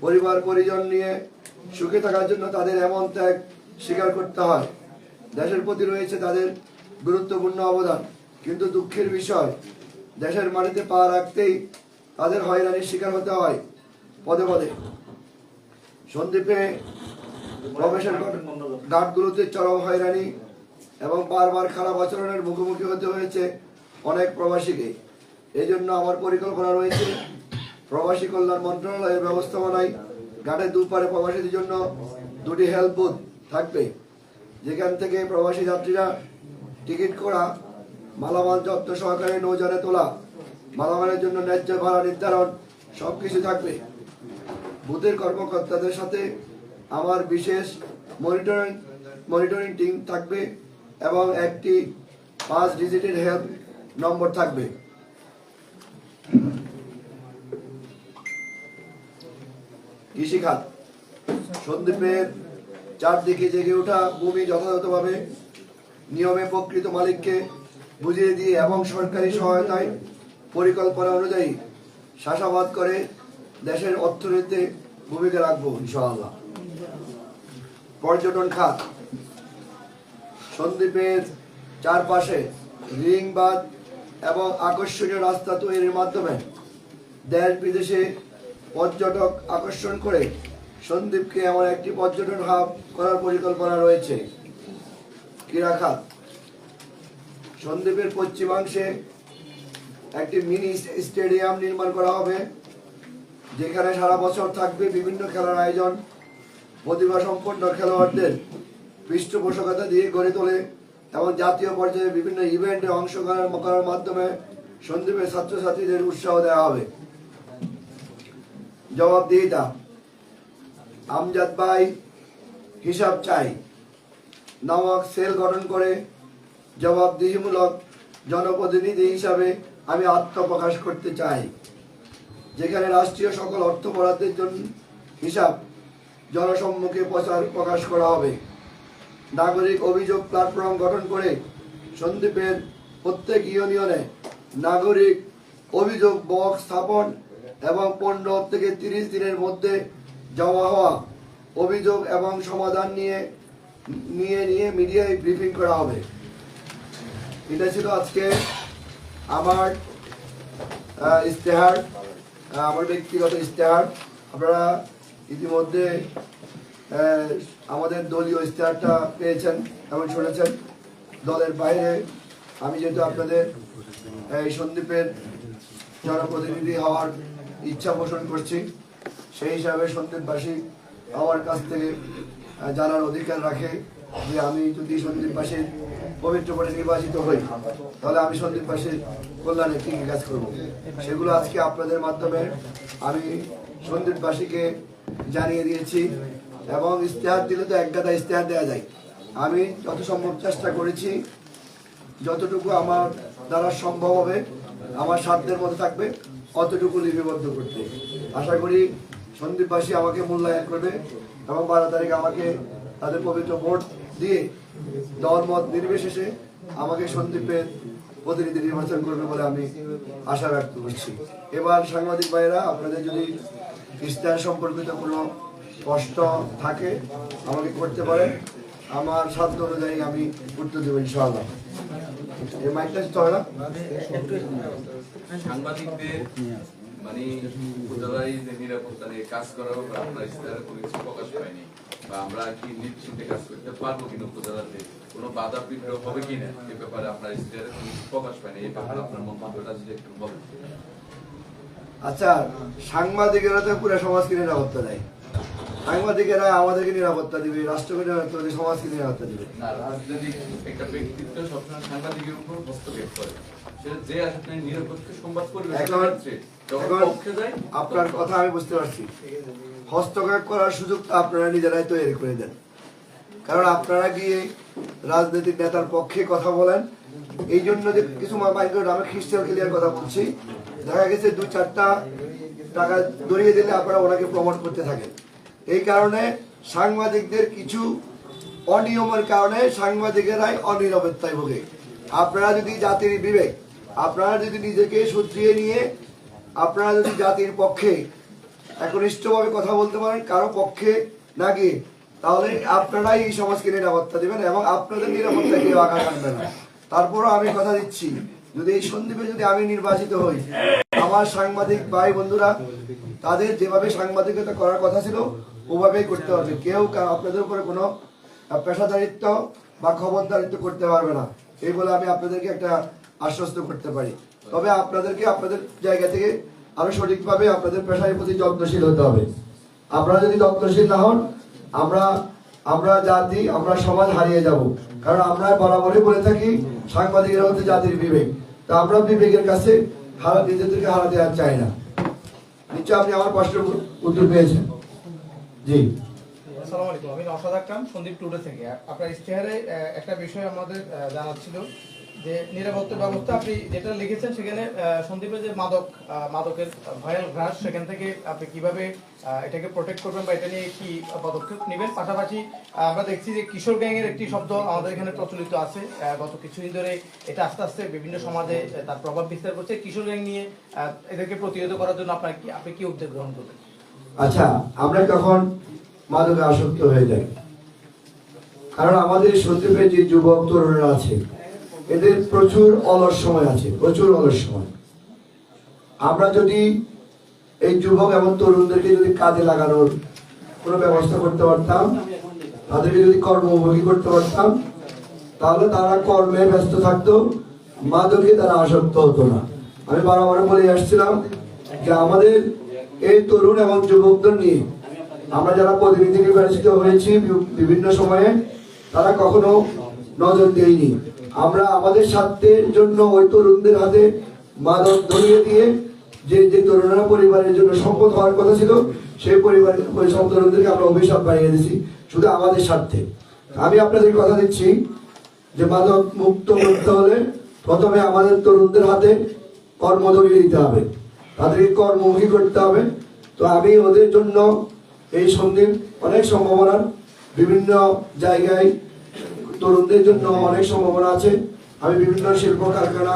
পরিবার পরিজন নিয়ে সুখে থাকার জন্য তাদের এমন ত্যাগ স্বীকার করতে হয়। দেশের প্রতি রয়েছে তাদের গুরুত্বপূর্ণ অবদান, কিন্তু দুঃখের বিষয় দেশের মাটিতে পা রাখতেই তাদের হয়রানির শিকার হতে হয় পদে পদে। সন্দ্বীপে প্রবেশের ঘাটগুলোতে চরম হয়রানি এবং বারবার খারাপ আচরণের মুখোমুখি হতে হয়েছে অনেক প্রবাসীকে। এই জন্য আমার পরিকল্পনা রয়েছে, প্রবাসী কল্যাণ মন্ত্রণালয়ের ব্যবস্থাপনায় ঘাটের দুপারে প্রবাসীদের জন্য 2টি হেল্প বুথ থাকবে, যেখান থেকে প্রবাসী যাত্রীরা টিকিট করা, মালামাল যত্ন সহকারে নৌযানে তোলা, মালামালের জন্য ন্যায্য ভাড়া নির্ধারণ সবকিছু থাকবে। বুথের কর্মকর্তাদের সাথে আমার বিশেষ মনিটরিং টিম থাকবে এবং একটি 5 ডিজিটের হেল্প নম্বর থাকবে। কৃষিখাত। সন্দ্বীপের চারদিকে জেগে ওঠা ভূমি যথাযথভাবে নিয়মে প্রকৃত মালিককে বুঝিয়ে দিয়ে এবং সরকারি সহায়তায় পরিকল্পনা অনুযায়ী চাষাবাদ করে দেশের অর্থনীতিতে ভূমিকা রাখবো ইনশাআল্লাহ। পর্যটন খাত। সন্দ্বীপের চারপাশে রিং বাঁধ এবং আকর্ষণীয় রাস্তা তৈরির মাধ্যমে দেশ বিদেশে পর্যটক আকর্ষণ করে সন্দ্বীপকে এমন একটি পর্যটন হাব করার পরিকল্পনা রয়েছে। ক্রীড়া খাত। সন্দ্বীপের পশ্চিমাংশে একটি মিনি স্টেডিয়াম নির্মাণ করা হবে, যেখানে সারা বছর থাকবে বিভিন্ন খেলার আয়োজন। প্রতিভা সম্পন্ন খেলোয়াড়দের পৃষ্ঠপোষকতা দিয়ে গড়ে তোলে এবং জাতীয় পর্যায়ে বিভিন্ন ইভেন্টে অংশগ্রহণ করার মাধ্যমে সন্দ্বীপের ছাত্রছাত্রীদের উৎসাহ দেওয়া হবে। জবাবদিহিতা। আমজাদ ভাই হিসাব চাই নামক সেল গঠন করে জবাবদিহিমূলক জনপ্রতিনিধি হিসাবে আমি আত্মপ্রকাশ করতে চাই, যেখানে রাষ্ট্রীয় সকল অর্থ বরাদ্দের জন্য হিসাব জনসম্মুখে প্রকাশ করা হবে। নাগরিক অভিযোগ প্ল্যাটফর্ম গঠন করে সন্দ্বীপের প্রত্যেক ইউনিয়নে নাগরিক অভিযোগ বক্স স্থাপন এবং 15 থেকে 30 দিনের মধ্যে জমা হওয়া অভিযোগ এবং সমাধান নিয়ে মিডিয়ায় ব্রিফিং করা হবে। এটা ছিল আজকে আমার ইশতেহার, আমার ব্যক্তিগত ইশতেহার। আপনারা ইতিমধ্যে আমাদের দলীয় ইশতেহারটা পেয়েছেন এবং শুনেছেন। দলের বাইরে আমি যেহেতু আপনাদের এই সন্দ্বীপের জনপ্রতিনিধি হওয়ার ইচ্ছা পোষণ করছি, সেই হিসাবে সন্দ্বীপবাসী আমার কাছ থেকে জানার অধিকার রাখে যে আমি যদি সন্দ্বীপবাসীর পবিত্র পদে নির্বাচিত হই, তাহলে আমি সন্দ্বীপবাসীর কল্যাণে কী কী কাজ করব, সেগুলো আজকে আপনাদের মাধ্যমে আমি সন্দ্বীপবাসীকে জানিয়ে দিয়েছি। এবং ইশতেহার দিলে তো এক গাদা ইশতেহার দেওয়া যায়, আমি যত সম্ভব চেষ্টা করেছি, যতটুকু আমার দ্বারা সম্ভব হবে, আমার সাধ্যের মধ্যে থাকবে অতটুকু লিপিবদ্ধ করতে। আশা করি সন্দীপবাসী আমাকে মূল্যায়ন করবে এবং 12 তারিখ আমাকে তাদের পবিত্র ভোট দিয়ে দল মত নির্বিশেষে আমাকে সন্দীপের প্রতিনিধি নির্বাচন করবে বলে আমি আশা ব্যক্ত করছি। এবার সাংবাদিক ভাইয়েরা, আপনাদের যদি ইস্তাহার সম্পর্কিত কোনো প্রশ্ন থাকে আমাকে করতে পারেন, আমার সাধ্য অনুযায়ী আমি উত্তর দেবো ইনশাআল্লাহ। এই মাইকটা চলে না? সাংবাদিকদের মানে উপজেলায় যে নিরাপত্তা নিয়ে কাজ করার ব্যাপারে আপনার ইস্তাহারে কোনো কিছু প্রকাশ পায়নি, বা আমরা কি নিশ্চিন্তে কাজ করতে পারবো কিনা, উপজেলাতে কোনো বাধা বিঘ্ন হবে কিনা, এ ব্যাপারে আপনার ইস্তাহারে কোনো কিছু প্রকাশ পায়নি। এই ব্যাপারে আপনার মন্তব্যটা যদি একটু বলেন। আচ্ছা, সাংবাদিকেরা তো পুরো সমাজকে নিরাপত্তা দেয়। সাংবাদিকেরা আমাদেরকে নিরাপত্তা দিবে, রাষ্ট্রকে নিরাপত্তা দিবে, সমাজকে নিরাপত্তা দিবে। না, রাজনৈতিক একটা ব্যক্তিত্ব সবসময় সাংবাদিকের উপর হস্তক্ষেপ করে, সেটা যে আসলে নিরপেক্ষ সংবাদ পরিবেশন পক্ষে যায়। আপনার কথা আমি বুঝতে পারছি, হস্তক্ষেপ করার সুযোগটা আপনারা নিজেরাই তৈরি করে দেন। কারণ আপনারা গিয়ে রাজনৈতিক নেতার পক্ষে কথা বলেন, এই জন্য যে কিছু আমি খ্রিস্টান ক্লিয়ার কথা বলছি, দেখা গেছে 2-4টা টাকা দড়িয়ে দিলে আপনারা ওনাকে প্রমোট করতে থাকেন। এই কারণে সাংবাদিকদের কিছু অনিয়মের কারণে সাংবাদিকেরাই অনিরাপত্তায় ভোগে। আপনারা যদি জাতির বিবেক, আপনারা যদি নিজেকে শুধরিয়ে নিয়ে আপনারা যদি জাতির পক্ষে একনিষ্ঠভাবে কথা বলতে পারেন, কারো পক্ষে না গিয়ে, তাহলে আপনারাই এই সমাজকে নিরাপত্তা দেবেন এবং আপনাদের নিরাপত্তা কেউ আঘাত আনবে না। তারপরও আমি কথা দিচ্ছি, যদি এই সন্দীপে যদি আমি নির্বাচিত হই, আমার সাংবাদিক ভাই বন্ধুরা তাদের যেভাবে সাংবাদিকতা করার কথা ছিল ওভাবেই করতে হবে। কেউ আপনাদের উপরে কোনো পেশাদারিত্ব বা খবরদারিত্ব করতে পারবে না, এই বলে আমি আপনাদেরকে একটা আশ্বস্ত করতে পারি। তবে আপনাদেরকে আপনাদের জায়গা থেকে আরো সঠিকভাবে আপনাদের পেশার প্রতি যত্নশীল হতে হবে। আপনারা যদি যত্নশীল না হন, আমরা জাতি, আমরা সমাজ হারিয়ে যাব। কারণ আমরা বরাবরই বলে থাকি সাংবাদিকেরা হচ্ছে জাতির বিবেক। তা আমরা বিবেকের কাছে নিজেদেরকে হারাতে আর চাই না। নিশ্চয় আপনি আমার প্রশ্নের উত্তর পেয়েছেন। জি, আসসালামু আলাইকুম, আমি নওশাদ আকরাম, সন্দীপ টুডে থেকে। আপনার ইশতেহারে একটা বিষয় আমাদের জানার ছিল যে নিরাপত্তা ব্যবস্থা আপনি যেটা লিখেছেন সেখানে সন্দীপের যে মাদকের ভয়াল হ্রাস, সেখান থেকে আপনি কিভাবে এটাকে প্রোটেক্ট করবেন বা এটা নিয়ে কি পদক্ষেপ নেবেন। পাশাপাশি আমরা দেখছি যে কিশোর গ্যাংয়ের একটি শব্দ আমাদের এখানে প্রচলিত আছে, গত কিছুদিন ধরে এটা আস্তে আস্তে বিভিন্ন সমাজে তার প্রভাব বিস্তার করছে। কিশোর গ্যাং নিয়ে এদেরকে প্রতিহত করার জন্য আপনি কি উদ্যোগ গ্রহণ করবেন? আচ্ছা, আমরা কখন মাদকে আসক্ত হয়ে যাই? কারণ আমাদের সন্দীপের যে যুবক তরুণরা আছে এদের প্রচুর অলস সময় আছে, প্রচুর অলস সময়। আমরা যদি এই যুবক এবং তরুণদেরকে যদি কাজে লাগানোর কোনো ব্যবস্থা করতে পারতাম, তাদেরকে যদি কর্মমুখী করতে পারতাম, তাহলে তারা কর্মে ব্যস্ত থাকতো, মাদকে তারা আসক্ত হতো না। আমি বারবার বলে আসছিলাম যে আমাদের এই তরুণ এবং যুবকদের নিয়ে আমরা যারা প্রতিনিধি নির্বাচিত হয়েছি বিভিন্ন সময়ে, তারা কখনো নজর দেয়নি। আমরা আমাদের স্বার্থের জন্য ওই তরুণদের হাতে মাদক ধরিয়ে দিয়ে যে তরুণরা পরিবারের জন্য সম্পদ হওয়ার কথা ছিল, সেই পরিবারের ওই সব তরুণদেরকে আমরা অভিশাপ বানিয়ে দিয়েছি শুধু আমাদের স্বার্থে। আমি আপনাদের কথা দিচ্ছি যে মাদক মুক্ত করতে হলে প্রথমে আমাদের তরুণদের হাতে কর্ম ধরিয়ে দিতে হবে, তাদেরকে কর্মমুখী করতে হবে। তো আমি ওদের জন্য এই সন্দীপ অনেক সম্ভাবনার বিভিন্ন জায়গায় তরুণদের জন্য অনেক সম্ভাবনা আছে। আমি বিভিন্ন শিল্প কারখানা,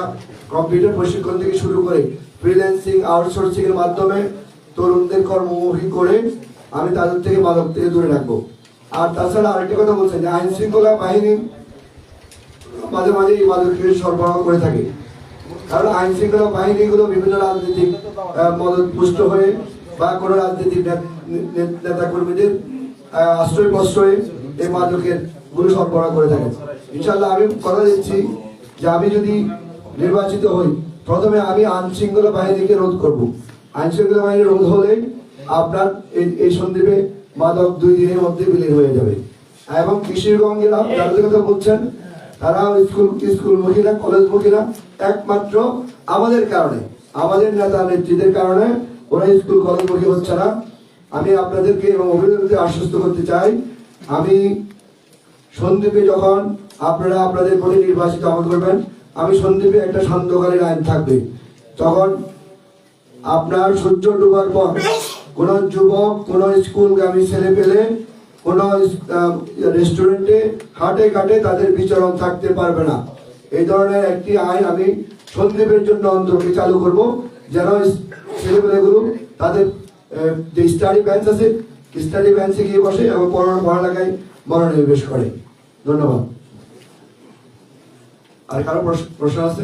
কম্পিউটার প্রশিক্ষণ থেকে শুরু করে ফ্রিল্যান্সিং, আউটসোর্সিং এর মাধ্যমে তরুণদের কর্মমুখী করে আমি তাদের থেকে মাদক থেকে দূরে রাখবো। আর তাছাড়া আরেকটি কথা বলছেন যে আইন শৃঙ্খলা বাহিনী মাঝে মাঝে এই মাদককে সরবরাহ করে থাকে। কারণ আইন শৃঙ্খলা বাহিনীগুলো বিভিন্ন রাজনৈতিক মদতপুষ্ট হয়ে বা কোনো রাজনৈতিক নেতা কর্মীদের আশ্রয় প্রশ্রয়ে এই মাদকের গুলো সরবরাহ করে থাকেন। ইনশাল্লাহ আমি কথা দিচ্ছি যে আমি যদি নির্বাচিত হই, প্রথমে আমি আইন শৃঙ্খলা বাহিনীকে রোধ করব। আইন শৃঙ্খলা বাহিনী রোধ হলে আপনার এই সন্দীপে মাদক 2 দিনের মধ্যে বিলীন হয়ে যাবে। এবং কিশোরগঞ্জেরা যাদের কথা বলছেন, তারা স্কুলমুখী না, কলেজমুখী না, একমাত্র আমাদের কারণে, আমাদের নেতা নেত্রীদের কারণে ওরা স্কুল কলেজমুখী হচ্ছে না। আমি আপনাদেরকে এবং অভিভাবকদের আশ্বস্ত করতে চাই, আমি সন্দ্বীপে যখন আপনারা আপনাদের প্রতি নির্বাচিত আমাকে করবেন, আমি সন্দ্বীপে একটা সান্ধ্যকালীন আইন থাকবে। তখন আপনার সূর্য ডুবার পর কোন যুবক, কোন স্কুলগামী ছেলে পেলে কোন রেস্টুরেন্টে, হাটে ঘাটে তাদের বিচরণ থাকতে পারবে না। এই ধরনের একটি আইন আমি সন্দ্বীপের জন্য অন্তর্কে চালু করব, যেন ছেলেপেলেগুলো তাদের যে স্টাডি বেঞ্চ আছে, স্টাডি বেঞ্চে গিয়ে বসে এবং পড়ালেখায় মনোনিবেশ করে। ধন্যবাদ। আর কারো প্রশ্ন আছে?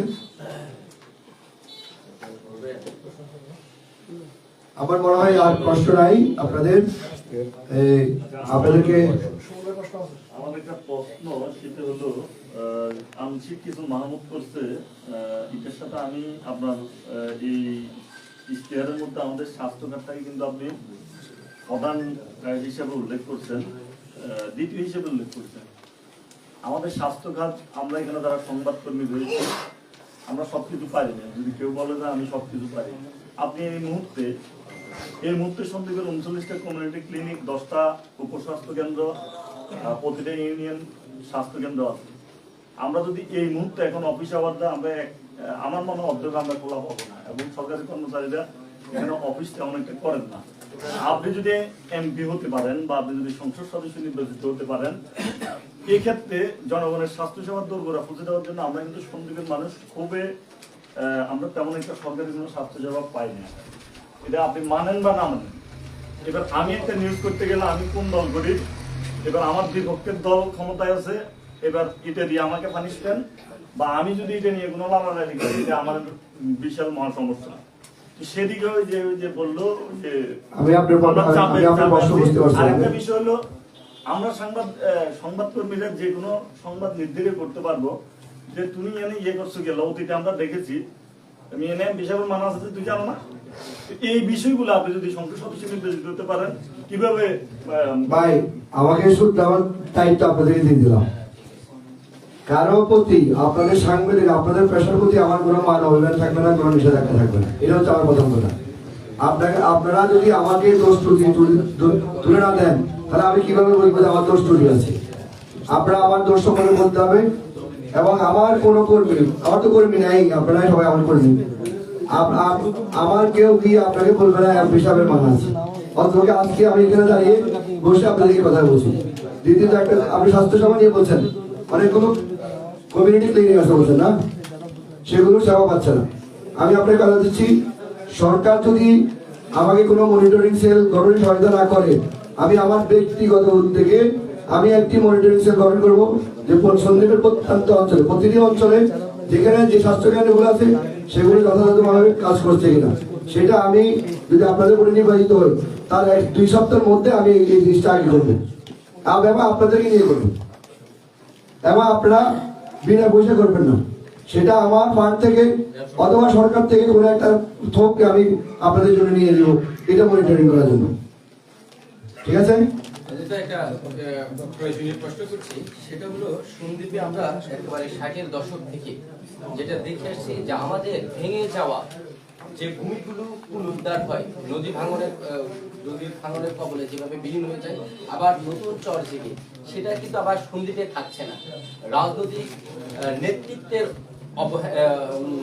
আমার মনে হয় আর কষ্ট নাই আপনাদের। আপনাদেরকে আমার একটা প্রশ্ন, সেটা হলো আংশিক কিছু মাহমুদ করছে, এটার সাথে আমি আপনার এই ইশতেহারের মধ্যে আমাদের স্বাস্থ্য কার্ডটাকে কিন্তু আপনি প্রধান হিসেবে উল্লেখ করছেন, দ্বিতীয় হিসেবে উল্লেখ করছেন। আমাদের স্বাস্থ্য খাত, আমরা এখানে যারা সংবাদকর্মী রয়েছে, আমরা সবকিছু পারি না। যদি কেউ বলে যে আমি সবকিছু পারি, আপনি এই মুহূর্তে সন্দ্বীপের 39টা কমিউনিটি ক্লিনিক, 10টা উপস্বাস্থ্য কেন্দ্র, প্রতিটা ইউনিয়ন স্বাস্থ্য কেন্দ্র আছে। আমরা যদি এই মুহূর্তে এখন অফিস আওয়ার দেয়, আমার মনে অর্ধেক আমরা খোলা পাবো না, এবং সরকারি কর্মচারীরা এখানে অফিস তেমন একটা করেন না। আপনি যদি এমপি হতে পারেন বা আপনি যদি সংসদ সদস্য নির্বাচিত হতে পারেন, এই ক্ষেত্রে জনগণের স্বাস্থ্য সেবার দোরগোড়া পৌঁছে দেওয়ার জন্য আমরা কিন্তু সন্দ্বীপের মানুষ খুবই, আমরা তেমন একটা সরকারি কোনো স্বাস্থ্য সেবা পাই না। এটা আপনি মানেন বা না মানেন। এবার আমি একটা নিউজ করতে গেলে আমি কোন দল করি, এবার আমার বিপক্ষের দল ক্ষমতায় আছে, এবার এটা দিয়ে আমাকে পানিশমেন্ট, বা আমি যদি এটা নিয়ে কোনো লালালালি করি, এটা আমার বিশাল মহা সমস্যা। সেদিকে ওই যে বললো যে আরেকটা বিষয় হলো, আমরা সংবাদকর্মীরা যে কোনো সংবাদ নির্ধারিত করতে পারবো যে তুমি এনে ইয়ে করছো গেল, অতীতে আমরা দেখেছি তুমি এনে বিশাল মানা আছে, তুই জানো না। এই বিষয়গুলো আপনি যদি সংসদ সদস্য নির্বাচিত হতে পারেন, কিভাবে? ভাই, আমাকে শুধু আমার দায়িত্ব আপনাদেরকে দিয়ে দিলাম। কারো প্রতি, আপনাদের সাংবাদিক, আপনাদের পেশার প্রতি আমার কোনো মান অভিমান থাকবে না, কোনো নিষেধাজ্ঞা থাকবে না। এটা হচ্ছে আমার প্রথম কথা। আপনারা যদি আমাকে দোষ ত্রুটি তুলে না দেন, তাহলে আমি কিভাবে বলবো যে আমার দোষ ত্রুটি আছে? আপনারা আমার দোষ সম্পর্কে বলতে হবে। এবং আমার কোনো কর্মী, আমার তো কর্মী নাই, আপনারাই সবাই আমার কর্মী, আমার কেউ গিয়ে আপনাকে বলবে না হিসাবের মান আছে। অন্তত আজকে আমি এখানে দাঁড়িয়ে বসে আপনাদেরকে কথা বলছি। দ্বিতীয়ত, একটা আপনি স্বাস্থ্যসেবা নিয়ে বলছেন, অনেকগুলো কমিউনিটি ক্লিনিক আছে বলছেন না, সেগুলো সেবা পাচ্ছে না। আমি আপনাকে কথা দিচ্ছি, সরকার যদি আমাকে কোনো মনিটরিং সেল গঠনে সহায়তা না করে, আমি আমার ব্যক্তিগত উদ্যোগে আমি একটি মনিটরিং সেল গঠন করবো, যে সন্দ্বীপের প্রত্যন্ত অঞ্চলে, প্রতিটি অঞ্চলে যেখানে যে স্বাস্থ্যকেন্দ্রগুলো আছে সেগুলো যথাযথভাবে কাজ করছে কিনা, সেটা আমি যদি আপনাদের উপরে নির্বাচিত হই, তার 2 সপ্তাহের মধ্যে আমি এই জিনিসটা আগে করবো, এবং আপনাদেরকে নিয়ে করবো। এবং আপনারা বিনা পয়সা করবেন না, সেটা আমার ফান্ড থেকে অথবা সরকার থেকে কোনো একটা থোককে আমি আপনাদের জন্য নিয়ে দেবো, এটা মনিটরিং করার জন্য। ঠিক আছে? একটা প্রয়োজনীয় প্রশ্ন করছি, সেটা হলো সন্দ্বীপে আমরা একেবারে 60-এর দশক থেকে যেটা দেখে আসছি, যে আমাদের ভেঙে যাওয়া যে ভূমিগুলো পুনরুদ্ধার হয়, নদীর ভাঙনের কবলে যেভাবে বিলীন হয়ে যায়, আবার নতুন চর জেগে, সেটা কিন্তু আবার সন্দ্বীপে থাকছে না। রাজনৈতিক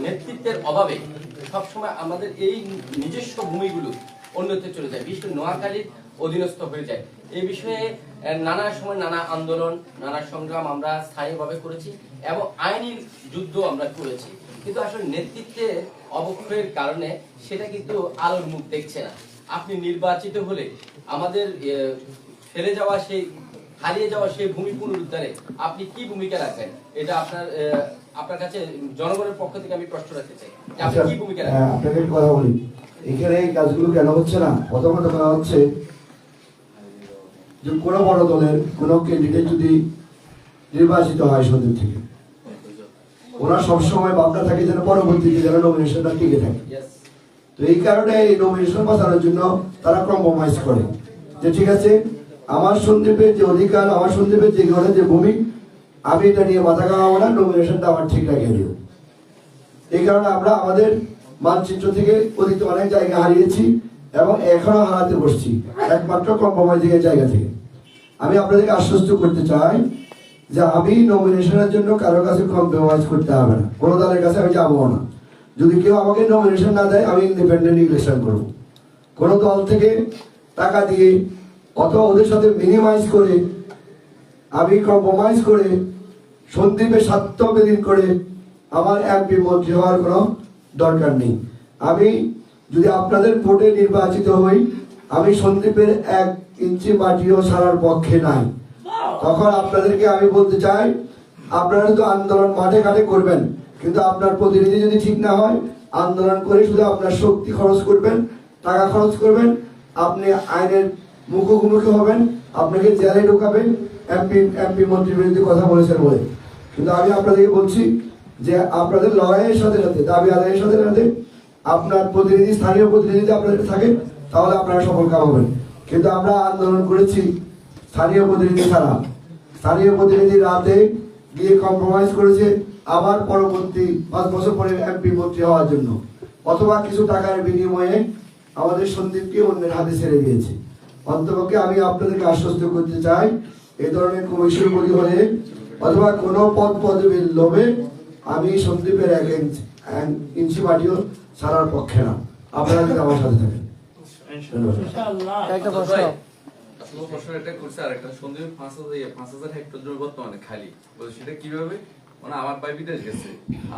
নেতৃত্বের অভাবে সবসময় আমাদের এই নিজস্ব ভূমিগুলো অন্যত্র চলে যায়, বিশেষ করে নোয়াখালীর অধীনস্থ হয়ে যায়। এই বিষয়ে নানা সময় নানা আন্দোলন, নানা সংগ্রাম আমরা স্থায়ীভাবে করেছি এবং আইনি যুদ্ধ আমরা করেছি, কিন্তু আসলে নেতৃত্বের অবক্ষয়ের কারণে সেটা কিন্তু আলোর মুখ দেখছে না। আপনি নির্বাচিত হলে আমাদের ফেলে যাওয়া সেই, হারিয়ে যাওয়া সেই ভূমি পুনরুদ্ধারে আপনি কি ভূমিকা রাখবেন? এটা আপনার কাছে জনগণের পক্ষ থেকে আমি প্রশ্ন রাখতে চাই, আপনি কি ভূমিকা রাখবেন? আপনাকে একটু কথা বলি, এখানে এই কাজগুলো কেন হচ্ছে না? প্রথমত কথা হচ্ছে যে কোনো বড় দলের কোনো ক্যান্ডিডেট যদি নির্বাচিত হয় সন্দ্বীপ থেকে, ওরা সবসময় ভাবনা থাকে যেন পরবর্তীতে যেন নমিনেশনটা টিকে থাকে। তো এই কারণে এই নমিনেশন বাঁচানোর জন্য তারা কম্প্রোমাইজ করে, যে ঠিক আছে আমার সন্দ্বীপের যে অধিকার, আমার সন্দ্বীপের যে ঘরে যে ভূমি, আমি এটা নিয়ে মাথা খাওয়াবো না, নমিনেশনটা আমার ঠিক রাখিয়ে দিব। এই কারণে আমরা আমাদের মানচিত্র থেকে অতীতে অনেক জায়গা হারিয়েছি এবং এখনো হারাতে বসছি, একমাত্র কম্প্রোমাইজিং এর জায়গা থেকে। আমি আপনাদেরকে আশ্বস্ত করতে চাই যে আমি নমিনেশনের জন্য কারো কাছে কম্প্রোমাইজ করতে হবে না, কোনো দলের কাছে আমি যাবো না। যদি কেউ আমাকে নমিনেশন না দেয় আমি ইন্ডিপেন্ডেন্ট ইলেকশন করবো। কোনো দল থেকে টাকা দিয়ে অথবা ওদের সাথে মিনিমাইজ করে আমি কম্প্রোমাইজ করে সন্দীপের স্বার্থ বিলীন করে আমার এমপি মন্ত্রী হওয়ার কোনো দরকার নেই। আমি যদি আপনাদের ভোটে নির্বাচিত হই, আমি সন্দীপের 1 ইঞ্চি মাটিও ছাড়ার পক্ষে নাই। তখন আপনাদেরকে আমি বলতে চাই, আপনারা তো আন্দোলন মাঠে ঘাটে করবেন, কিন্তু আপনার প্রতিনিধি যদি ঠিক না হয়, আন্দোলন করে শুধু আপনার শক্তি খরচ করবেন, টাকা খরচ করবেন, আপনি আইনের মুখোমুখি হবেন, আপনাকে জেলে ঢোকাবেন এমপি মন্ত্রীর বিরুদ্ধে কথা বলেছেন বলে। কিন্তু আমি আপনাদেরকে বলছি যে আপনাদের লড়াইয়ের সাথে সাথে, দাবি আদায়ের সাথে সাথে আপনার প্রতিনিধি, স্থানীয় প্রতিনিধি আপনাদের থাকে, তাহলে আপনারা সফল কাম হবেন। কিন্তু আমরা আন্দোলন করেছি স্থানীয় প্রতিনিধি ছাড়া। স্থানীয় প্রতিনিধি রাতে গিয়ে কম্প্রোমাইজ করেছে আবার পরবর্তী 5 বছর পরে এমপি মন্ত্রী হওয়ার জন্য, অথবা কিছু টাকার বিনিময়ে আমাদের সন্দীপকে অন্যের হাতে ছেড়ে দিয়েছে। অন্তপক্ষে আমি আপনাদেরকে আশ্বস্ত করতে চাই, এই ধরনের কমিশন বলি হলে অথবা কোনো পদ পদবীর লোভে আমি সন্দীপের 1 ইঞ্চি মাটিও ছাড়ার পক্ষে না। আপনারা যদি আমার সাথে থাকেন। একটা প্রশ্ন। আসলে প্রশ্ন এটা করছে, আর একটা সন্দীপ 5,000 হেক্টর জমি বর্তমানে খালি, বলছে সেটা কিভাবে? মানে আমার ভাই বিদেশ গেছে,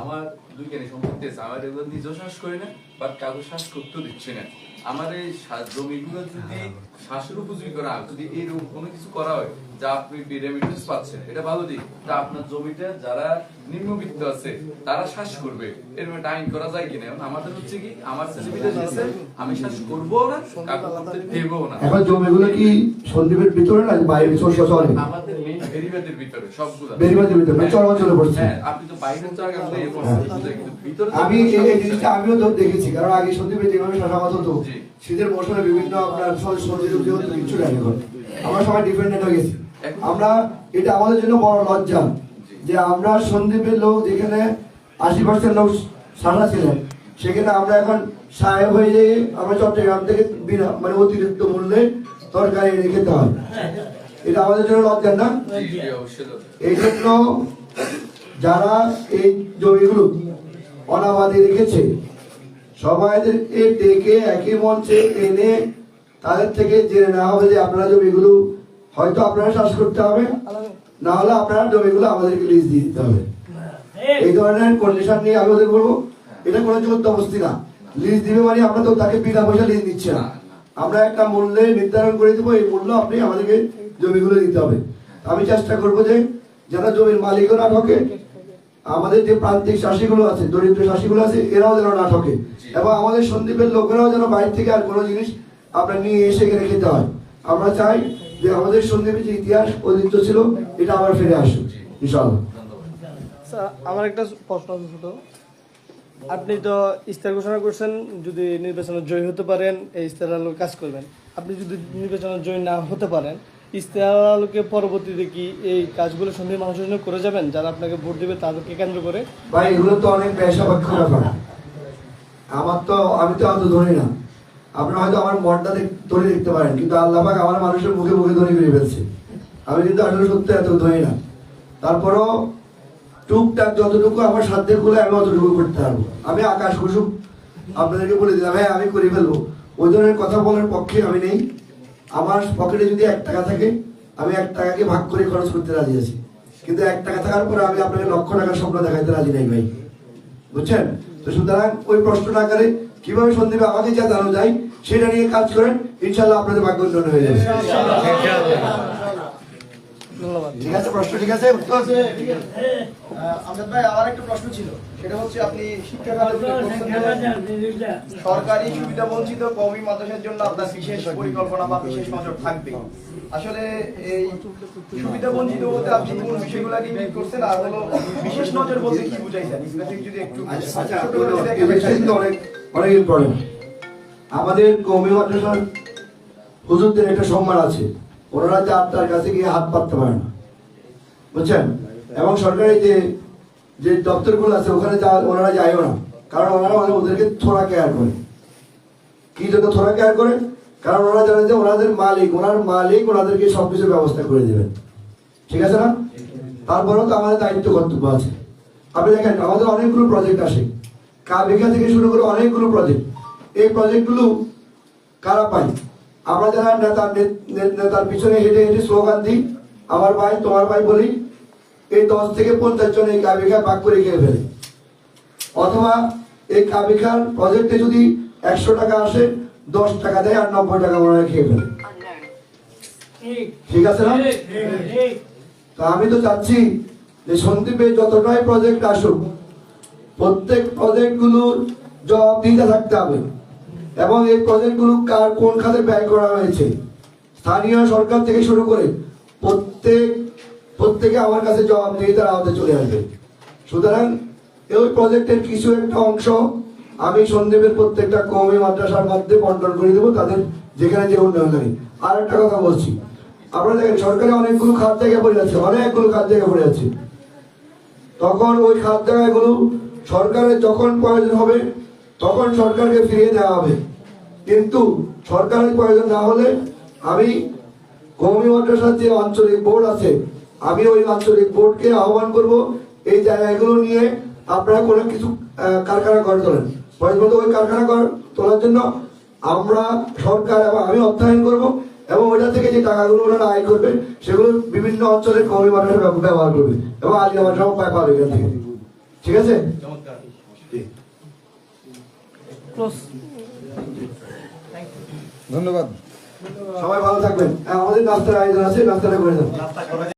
আমার 2 কেনি সম্পত্তি আছে, আমার এগুলো নিজেও শ্বাস করি না, বাট কাউকে শ্বাস করতেও দিচ্ছে না। আমার এই জমিগুলো যদি শ্বাসের উপযোগী করা হয়, যদি এইরকম কোনো কিছু করা হয় যা আপনি রেমিটেন্স পাচ্ছেন, এটা ভালো দিক। তা আপনার জমিটা যারা নিম্নবিত্ত আছে তারা শ্বাস করবে, এরকম একটা আইন করা যায় কিনা? আমাদের হচ্ছে কি, আমার ছেলে বিদেশ গেছে, আমি শ্বাস করবো না, কাউকে করতে দেবো না। এখন জমিগুলো কি সন্দীপের ভিতরে না বাইরে চলে? আমাদের মেইন বেরিবাদের ভিতরে সবগুলো, বেরিবাদের ভিতরে মানে চরাঞ্চলে পড়ছে। হ্যাঁ, আপনি তো বাইরের জায়গা কিন্তু ভিতরে আমি এই জিনিসটা আমিও তো দেখেছি, কারণ আগে সন্দীপের যেভাবে চাষাবাদ হতো, শীতের মৌসুমে বিভিন্ন আপনার সবজি কিছু লাগে, আমরা সবাই ডিপেন্ডেন্ট হয়ে গেছি। আমরা এটা আমাদের জন্য বড় লজ্জা যে আমরা সন্দীপের লোক যেখানে 80% লোক সারা ছিলেন, সেখানে আমরা এখন সাহেব হয়ে যেয়ে আমরা চট্টগ্রাম থেকে বিনা মানে অতিরিক্ত মূল্যে তরকারি এনে খেতে হয়। এটা আমাদের জন্য লজ্জা না? এই জন্য যারা এই জমিগুলো অনাবাদী রেখেছে, সবাইদেরকে ডেকে একই মঞ্চে এনে তাদের থেকে জেনে নেওয়া হবে যে আপনারা জমিগুলো হয়তো আপনারা চাষ করতে হবে, না হলে আপনারা জমিগুলো আমাদেরকে লিজ দিয়ে দিতে হবে। এই ধরনের কন্ডিশন নিয়ে আমি ওদের বলবো, এটা কোনো জোরদস্তি না। লিজ দিবে মানে আমরা তো তাকে বিনা পয়সা লিজ দিচ্ছি না, আমরা একটা মূল্যে নির্ধারণ করে দেবো, এই মূল্য আপনি আমাদেরকে জমিগুলো দিতে হবে। আমি চেষ্টা করবো যে যারা জমির মালিকও না ঠকে, আমাদের যে প্রান্তিক চাষিগুলো আছে, দরিদ্র চাষিগুলো আছে, এরাও যেন না ঠকে, এবং আমাদের সন্দীপের লোকেরাও যেন বাইরে থেকে আর কোনো জিনিস আপনার নিয়ে এসে এখানে খেতে হয়। আমরা চাই যে আমাদের সন্দীপের যে ইতিহাস ঐতিহ্য ছিল, এটা আবার ফিরে আসুক ইনশাআল্লাহ। আমার একটা প্রশ্ন ছোট, আপনি তো ইস্তার ঘোষণা করছেন যদি নির্বাচনে জয়ী হতে পারেন এই ইস্তার আলোকে কাজ করবেন। আপনি যদি নির্বাচনে জয়ী না হতে পারেন, ইস্তার আলোকে পরবর্তীতে কি এই কাজগুলো সন্দীপ মানুষের জন্য করে যাবেন যারা আপনাকে ভোট দেবে তাদেরকে কেন্দ্র করে? ভাই এগুলো তো অনেক ব্যয়সাপেক্ষ ব্যাপার, আমি তো অত ধরি না। আপনারা হয়তো আমার মনটা ধরে দেখতে পারেন, কিন্তু আল্লাহ পাক আমার মানুষের মুখে মুখে ধরে করে ফেলছে। আমি কিন্তু আসলে সত্যি এত ধরি না, তারপরও টুকটাক যতটুকু আমার সাধ্যের গুলো আমি অতটুকু করতে পারবো। আমি আকাশ কুসুম আপনাদেরকে বলে দিলাম, হ্যাঁ আমি করে ফেলবো, ওই ধরনের কথা বলার পক্ষে আমি নেই। আমার পকেটে যদি 1 টাকা থাকে, আমি 1 টাকাকে ভাগ করে খরচ করতে রাজি আছি, কিন্তু 1 টাকা থাকার পরে আমি আপনাকে লক্ষ টাকার স্বপ্ন দেখাইতে রাজি নাই ভাই, বুঝছেন? তো সুতরাং ওই প্রশ্নটা আকারে কিভাবে সন্দীপে আমাকে যা জানানো যায় সেটা নিয়ে কাজ করেন, ইনশাল্লাহ আপনাদের ভাগ্য উন্নয়ন হয়ে যাবে। ঠিক আছে, প্রশ্ন ঠিক আছে, উত্তর আছে। আমজাদ ভাই, আমার একটা প্রশ্ন ছিল, সেটা হচ্ছে আপনি শিক্ষা সরকারি সুবিধা বঞ্চিত কওমি মাদ্রাসার জন্য আপনার বিশেষ পরিকল্পনা বা বিশেষ নজর থাকবে। আসলে এই সুবিধা বঞ্চিত বলতে আপনি কোন বিষয়গুলোকে ইঙ্গিত করছেন, আর হলো বিশেষ নজর বলতে কি বুঝাইছেন যদি একটু অনেক ইম্পর্টেন্ট। আমাদের কওমি মাদ্রাসার হুজুরদের একটা সম্মান আছে, ওনারা যার কাছে গিয়ে হাত পাততে পারে না, বুঝছেন? এবং সরকারি যে দপ্তরগুলো আছে ওখানে ওনারা যায়ও না, কারণ ওনারা ওদেরকে থোড়া কেয়ার করে। কি জন্য থোড়া কেয়ার করে? কারণ ওনারা জানে যে ওনাদের মালিক ওনাদেরকে সবকিছু ব্যবস্থা করে দেবেন, ঠিক আছে না? তারপরেও তো আমাদের দায়িত্ব কর্তব্য আছে। আপনি দেখেন আমাদের অনেকগুলো প্রজেক্ট আসে, কাবিকা থেকে শুরু করে অনেকগুলো প্রজেক্ট। এই প্রজেক্টগুলো কারা পায়? আমরা যারা নেতার পিছনে হেঁটে হেঁটে স্লোগান দিই, আমার ভাই তোমার ভাই বলি, এই 10 থেকে 50 জন এই কাবিকা ভাগ করে খেয়ে ফেলে। অথবা এই কাবিকার প্রজেক্টে যদি 100 টাকা আসে, 10 টাকা দেয় আর 90 টাকা ওনারা খেয়ে ফেলে। ঠিক আছে না? তা আমি তো চাচ্ছি যে সন্দ্বীপে যতটাই প্রজেক্ট আসুক, প্রত্যেক প্রজেক্ট গুলোর জবাবদিহিতা থাকতে হবে এবং এই প্রজেক্ট গুলো কার কোন খাতে ব্যয় করা হয়েছে, স্থানীয় সরকার থেকে শুরু করে প্রত্যেকে আমার কাছে জবাবদিহিতার আওতায় চলে আসবে। সুতরাং এই প্রজেক্টের কিছু একটা অংশ আমি সন্দ্বীপের প্রত্যেকটা কওমি মাদ্রাসার মধ্যে বন্টন করে দেবো, তাদের যেখানে যে উন্নয়ন লাগে। আর একটা কথা বলছি, আপনারা দেখেন সরকারে অনেকগুলো খাত জায়গা পড়ে যাচ্ছে, অনেকগুলো খাত জায়গা পড়ে যাচ্ছে। তখন ওই খাত জায়গাগুলো সরকারের যখন প্রয়োজন হবে তখন সরকারকে ফিরিয়ে দেওয়া হবে, কিন্তু সরকারের প্রয়োজন না হলে আমি কওমি মাদ্রাসার যে আঞ্চলিক বোর্ড আছে, আমি ওই আঞ্চলিক বোর্ডকে আহ্বান করব এই জায়গাগুলো নিয়ে আপনারা কোনো কিছু কারখানা করে তোলেন। ওই কারখানা তোলার জন্য আমরা সরকার এবং আমি অর্থায়ন করব এবং ওইটা থেকে যে টাকাগুলো ওনারা আয় করবে সেগুলো বিভিন্ন অঞ্চলের কওমি মাদ্রাসা ব্যবহার করবে এবং আলিয়া মাদ্রাসাও পাবে এখান থেকে। ঠিক আছে? ধন্যবাদ, সবাই ভালো থাকবেন। আমাদের নাস্তার আয়োজন আছে, নাস্তাটা করে দেন।